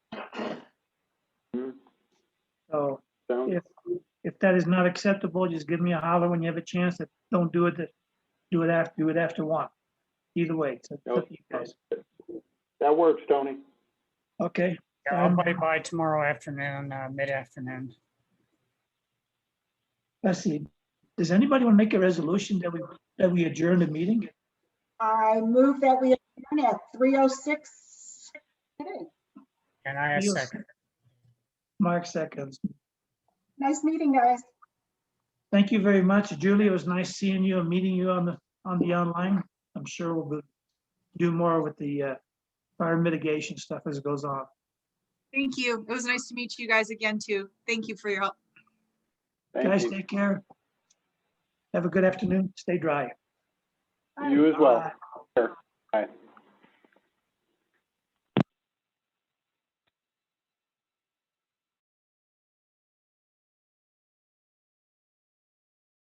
Mhm. So Sounds- if that is not acceptable, just give me a holler when you have a chance. If don't do it, do it after one. Either way, it's up to you guys. That works, Tony. Okay. Yeah, I'll by tomorrow afternoon, mid-afternoon. Let's see. Does anybody want to make a resolution that we adjourn the meeting? I move that we adjourn at 3:06 today. And I second. Mark seconds. Nice meeting, guys. Thank you very much, Julie. It was nice seeing you and meeting you on the online. I'm sure we'll do more with the fire mitigation stuff as it goes on. Thank you. It was nice to meet you guys again too. Thank you for your help. Thank Guys, you. take care. Have a good afternoon. Stay dry. You as well. Bye. Sure. Bye.